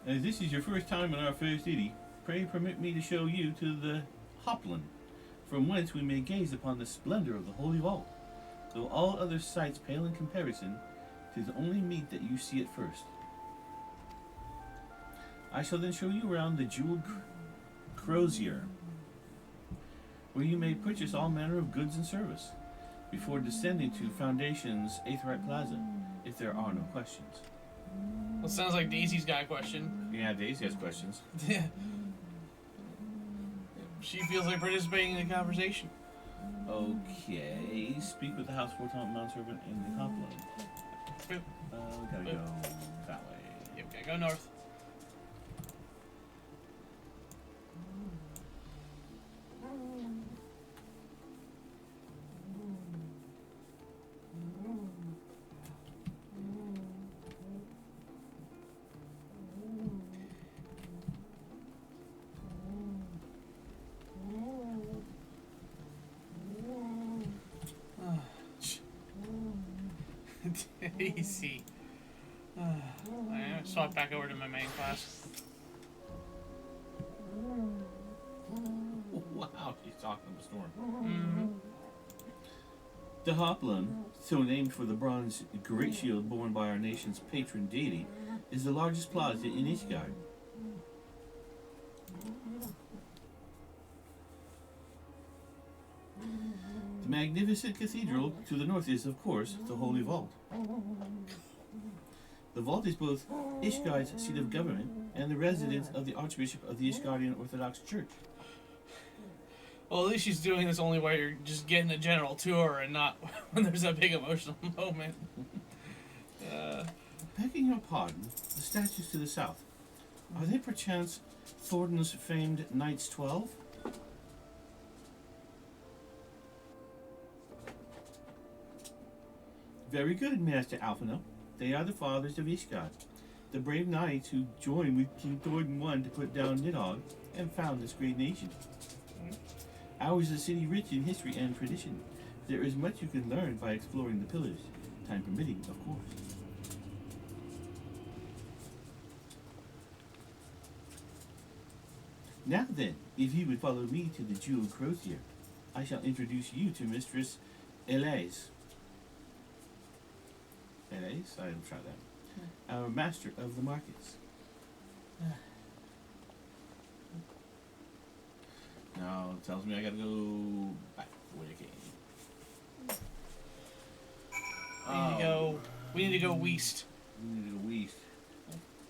As this is your first time in our fair city, pray permit me to show you to the Hopland, from whence we may gaze upon the splendor of the Holy Vault. Though all other sights pale in comparison, 'tis only meet that you see it first. I shall then show you around the jeweled crozier, where you may purchase all manner of goods and service, before descending to Foundation's Aetherite Plaza, if there are no questions. Well, sounds like Daisy's got a question. Yeah, Daisy has questions. She feels like participating in the conversation. Okay, speak with the House Forton Manservant in the Copland. Boop. We gotta go that way. Yep, gotta go north. Easy. I'm gonna swap back over to my main class. Wow, she's talking to the storm. Mm-hmm. The Hopland, so named for the bronze great shield borne by our nation's patron deity, is the largest plaza in Ishgard. The magnificent cathedral to the north is, of course, the Holy Vault. The vault is both Ishgard's seat of government and the residence of the Archbishop of the Ishgardian Orthodox Church. Well, at least she's doing this only while you're just getting a general tour and not when there's a big emotional moment. Begging your pardon, the statues to the south, are they perchance Thornton's famed Knights 12? Very good, Master Alphino. They are the fathers of Ishgard, the brave knights who joined with King Thornton I to put down Nidhogg and found this great nation. Ours is a city rich in history and tradition. There is much you can learn by exploring the pillars, time permitting, of course. Now then, if you would follow me to the jeweled crozier, I shall introduce you to Mistress Elise. Elise? I'll try that. Our master of the markets. Now it tells me I gotta go back where I came. We need to go west. We need to go west.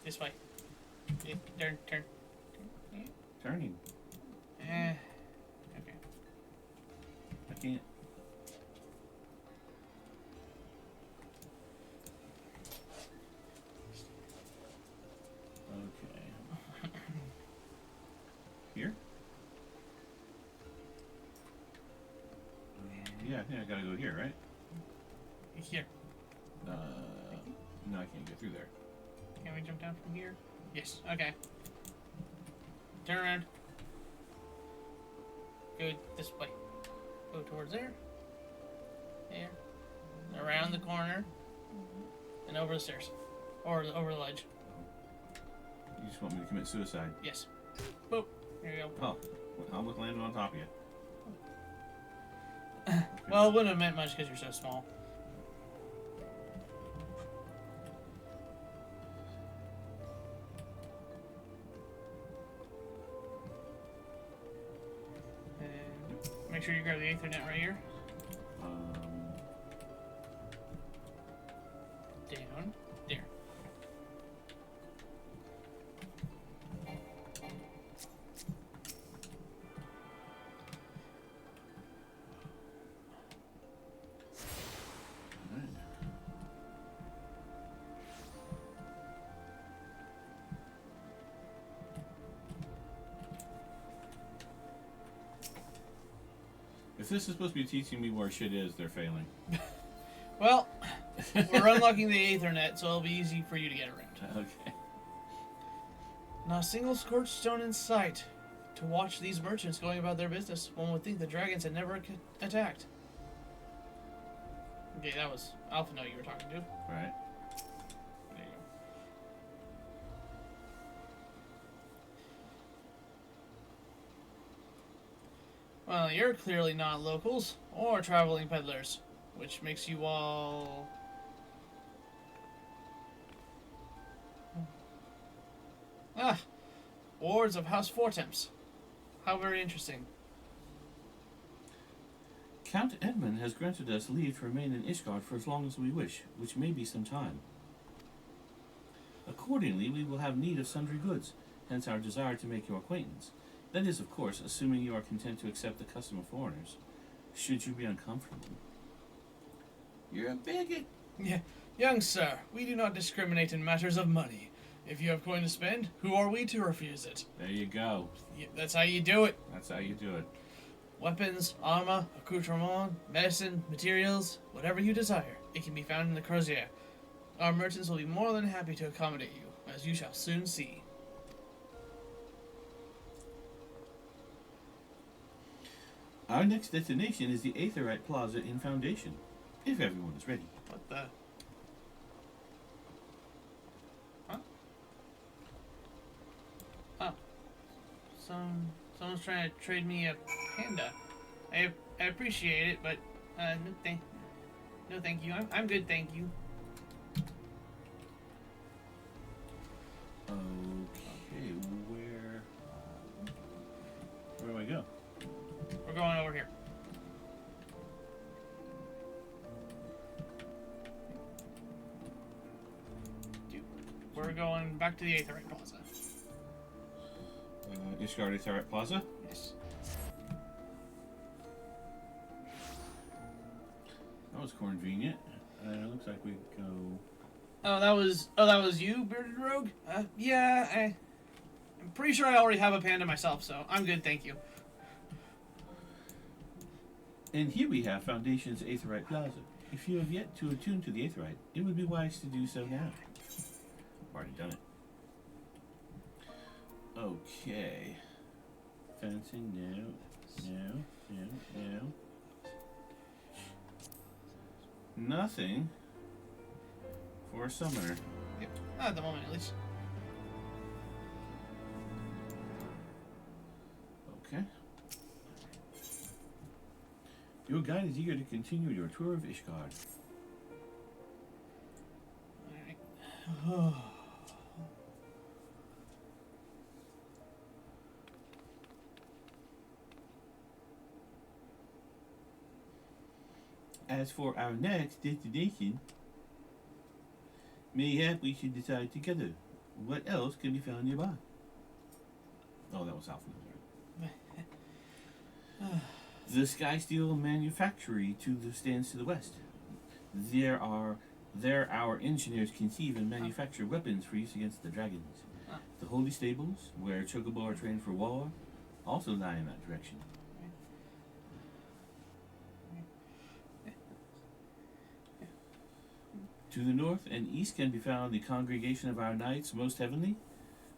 This way. Turn. Turning. Okay. I can't. Okay. Here? Yeah, I think I gotta go here, right? Here. No, I can't get through there. Can we jump down from here? Yes. Okay. Turn around. Go this way. Go towards there. There. Around the corner. And over the stairs. Or over the ledge. You just want me to commit suicide? Yes. Boop. There you go. Oh, I almost landed on top of you. Well, it wouldn't have meant much because you're so small. And make sure you grab the Ethernet right here. Down. There. If this is supposed to be teaching me where shit is, they're failing. Well, we're unlocking the Ethernet, so it'll be easy for you to get around. Okay. Not a single scorched stone in sight. to watch these merchants going about their business. One would think the dragons had never attacked. Okay, that was Alpha No you were talking to. Right. There you go. Well, you're clearly not locals or traveling peddlers, which makes you all... Ah, wards of House Fortemps. How very interesting. Count Edmund has granted us leave to remain in Ishgard for as long as we wish, which may be some time. Accordingly, we will have need of sundry goods, hence our desire to make your acquaintance. That is, of course, assuming you are content to accept the custom of foreigners. Should you be uncomfortable? You're a bigot. Yeah, young sir, we do not discriminate in matters of money. If you have coin to spend, who are we to refuse it? There you go. That's how you do it. That's how you do it. Weapons, armor, accoutrement, medicine, materials, whatever you desire, it can be found in the crozier. Our merchants will be more than happy to accommodate you, as you shall soon see. Our next destination is the Aetherite Plaza in Foundation, if everyone is ready. What the? Huh? Oh. Someone's trying to trade me a panda. I appreciate it, but no thank you. I'm good, thank you. Okay, where do I go? We're going over here. We're going back to the Aetherite Plaza. Ishgard Aetherite Plaza? Yes. That was convenient. Looks like we go... Oh, that was you, bearded rogue? Yeah, I'm pretty sure I already have a panda myself, so I'm good, thank you. And here we have Foundation's Aetherite Plaza. If you have yet to attune to the Aetherite, it would be wise to do so now. I've already done it. Okay. Fencing, no. Nothing for a summoner. Yep, not at the moment, at least. Okay. Your guide is eager to continue your tour of Ishgard. Alright. As for our next destination, mayhap we should decide together. What else can be found nearby? Oh, that was Alpha. The Sky Steel Manufactory stands to the west. There our engineers conceive and manufacture weapons for use against the dragons. The Holy Stables, where Chocobo are trained for war, also lie in that direction. To the north and east can be found the congregation of our knights most heavenly,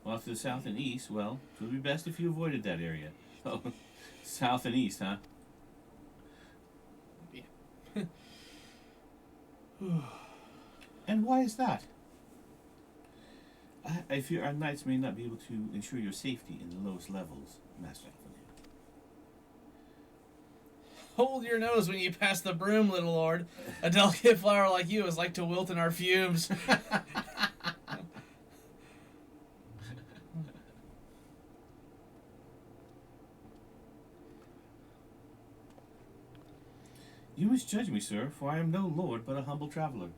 while to the south and east, well, it would be best if you avoided that area. Oh, south and east, huh? Yeah. And why is that? I fear our knights may not be able to ensure your safety in the lowest levels, Master Alpha. Hold your nose when you pass the broom, little lord. A delicate flower like you is like to wilt in our fumes. You misjudge me, sir, for I am no lord but a humble traveler.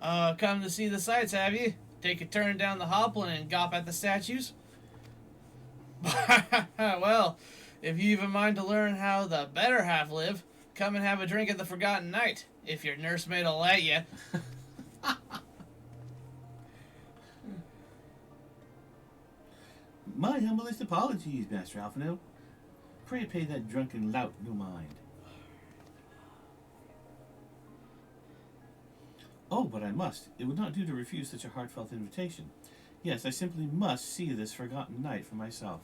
Come to see the sights, have you? Take a turn down the Hoplin and gawp at the statues? Well, if you've a mind to learn how the better half live, come and have a drink at the Forgotten Knight, if your nursemaid'll let you. My humblest apologies, Master Alphino. Pray pay that drunken lout no mind. Oh, but I must. It would not do to refuse such a heartfelt invitation. Yes, I simply must see this forgotten knight for myself.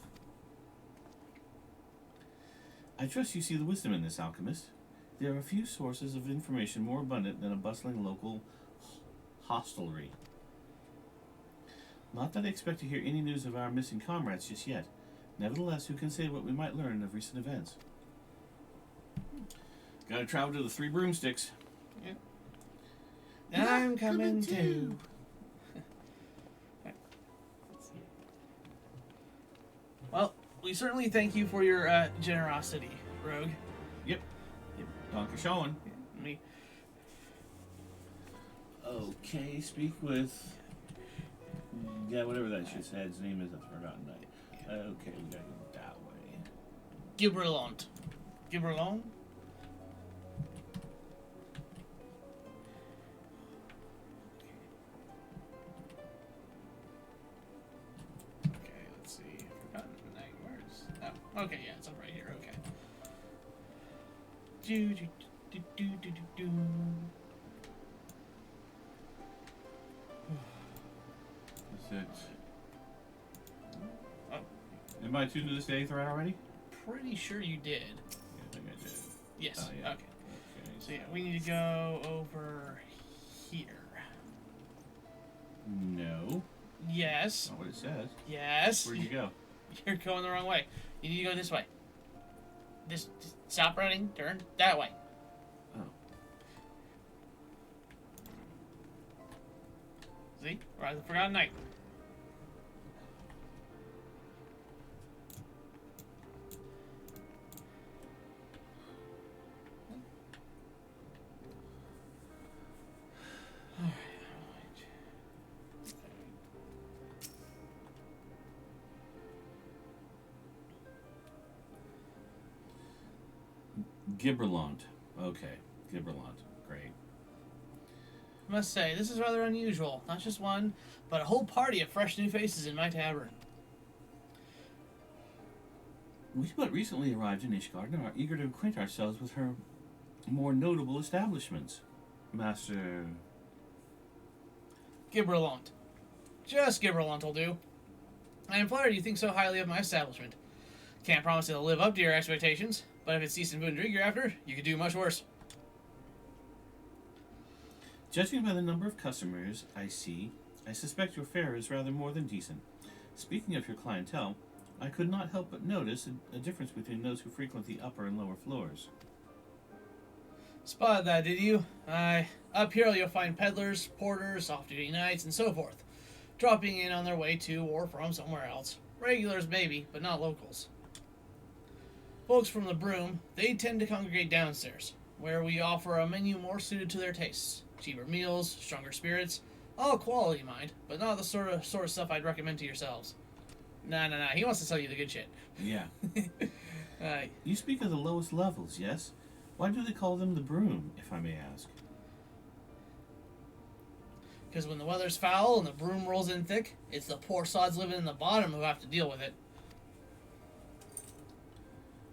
I trust you see the wisdom in this, Alchemist. There are a few sources of information more abundant than a bustling local hostelry. Not that I expect to hear any news of our missing comrades just yet. Nevertheless, who can say what we might learn of recent events? Gotta travel to the Three Broomsticks. Yeah. And I'm coming too. Well, we certainly thank you for your generosity, Rogue. Yep. Donker Shawn. Me. Okay, speak with... Yeah, whatever that shit's head's name is, that's Forgotten Knight. Okay, we gotta go that way. Gibralont. Gibralont? Okay, let's see. Forgotten Knight, where's... Oh, okay, yeah, it's up right here, okay. Do, do, do, do, do, do, do. Is it... Oh. Am I tuned to this day thread already? Pretty sure you did. Yeah, I think I did. Yes, Oh, yeah. okay. So yeah, we need to go over here. No. Yes. Not what it says. Yes. Where'd you go? You're going the wrong way. You need to go this way. This stop running, turn that way. Oh. See? We're at the Forgotten Knight. Gibralont. Okay. Gibralont. Great. I must say, this is rather unusual. Not just one, but a whole party of fresh new faces in my tavern. We but recently arrived in Ishgard and are eager to acquaint ourselves with her more notable establishments. Master... Gibralont. Just Gibralont will do. I am flattered you think so highly of my establishment. Can't promise it'll live up to your expectations, but if it's decent food and drink you're after, you could do much worse. Judging by the number of customers I see, I suspect your fare is rather more than decent. Speaking of your clientele, I could not help but notice a difference between those who frequent the upper and lower floors. Spotted that, did you? Aye. Up here you'll find peddlers, porters, off-duty knights, and so forth, dropping in on their way to or from somewhere else. Regulars maybe, but not locals. Folks from the Broom, they tend to congregate downstairs, where we offer a menu more suited to their tastes. Cheaper meals, stronger spirits, all quality, mind, but not the sort of stuff I'd recommend to yourselves. Nah, he wants to sell you the good shit. Yeah. Aye. You speak of the lowest levels, yes? Why do they call them the Broom, if I may ask? Because when the weather's foul and the broom rolls in thick, it's the poor sods living in the bottom who have to deal with it.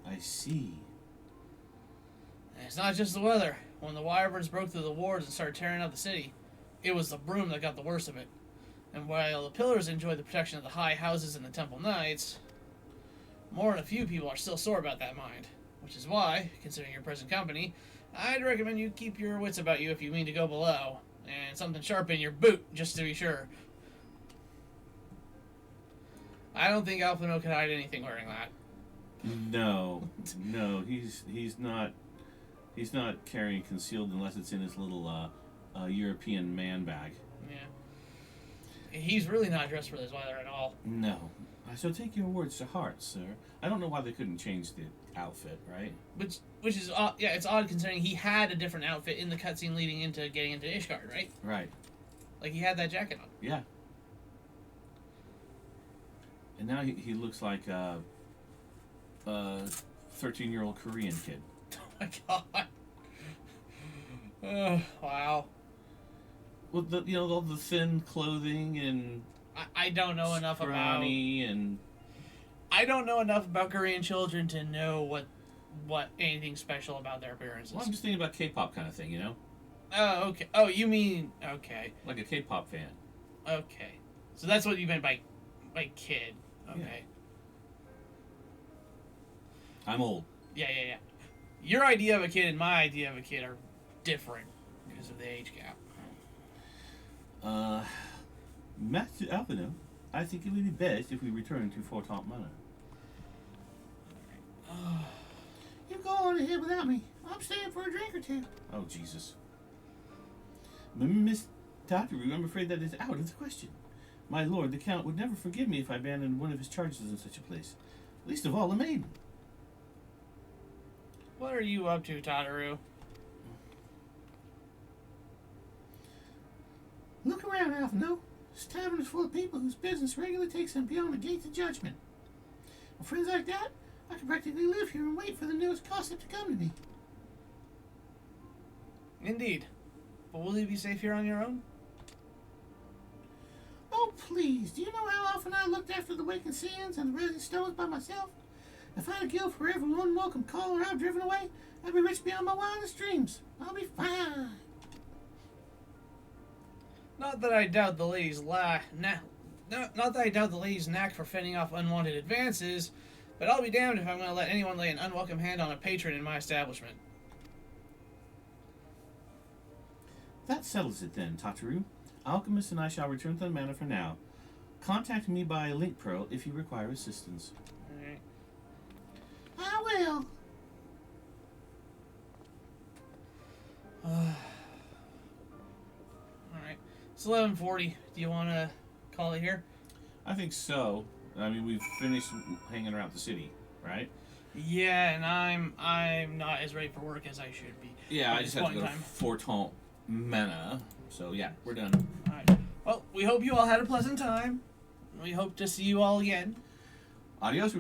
I see. And it's not just the weather. When the wyverns broke through the wards and started tearing up the city, it was the broom that got the worst of it. And while the pillars enjoy the protection of the high houses and the temple knights, more than a few people are still sore about that mind. Which is why, considering your present company, I'd recommend you keep your wits about you if you mean to go below, and something sharp in your boot, just to be sure. I don't think Alphino could hide anything wearing that. No, he's not carrying concealed unless it's in his little European man bag. Yeah. He's really not dressed for this weather at all. No. I shall take your words to heart, sir. I don't know why they couldn't change the outfit, right? Which is odd. Yeah, it's odd considering he had a different outfit in the cutscene leading into getting into Ishgard, right? Right. Like he had that jacket on. Yeah. And now he looks like a 13-year-old Korean kid. Oh my god. Wow. Well, all the thin clothing and I don't know enough about. And I don't know enough about Korean children to know what anything special about their appearances. Well, I'm just thinking about K-pop kind of thing, Oh, okay. Oh, you mean okay. Like a K-pop fan. Okay. So that's what you meant by kid. Okay. I'm old. Yeah. Your idea of a kid and my idea of a kid are different because of the age gap. Master Alvino, I think it would be best if we return to Fort Aunt Manor. You go on ahead without me. I'm staying for a drink or two. Oh, Jesus. Miss Tataru, I'm afraid that is out of the question. My lord, the Count would never forgive me if I abandoned one of his charges in such a place. Least of all, a maiden. What are you up to, Tataru? Look around, Alphino. This tavern is full of people whose business regularly takes them beyond the gates of judgment. With friends like that, I could practically live here and wait for the newest gossip to come to me. Indeed. But will you be safe here on your own? Oh, please. Do you know how often I looked after the Waking Sands and the Resin Stones by myself? If I had a guild for every unwelcome caller I've driven away, I'd be rich beyond my wildest dreams. I'll be fine. Not that I doubt the lady's not that I doubt the lady's knack for fending off unwanted advances, but I'll be damned if I'm going to let anyone lay an unwelcome hand on a patron in my establishment. That settles it then, Tataru. Alchemist and I shall return to the manor for now. Contact me by Link Pro if you require assistance. Alright. I will. Alright. It's 11:40. Do you want to call it here? I think so. I mean, we've finished hanging around the city, right? Yeah, and I'm not as ready for work as I should be. Yeah, at I this just have to point go in to time. Fort Aunt Manor. So, yeah, we're done. Alright. Well, we hope you all had a pleasant time. We hope to see you all again. Adios,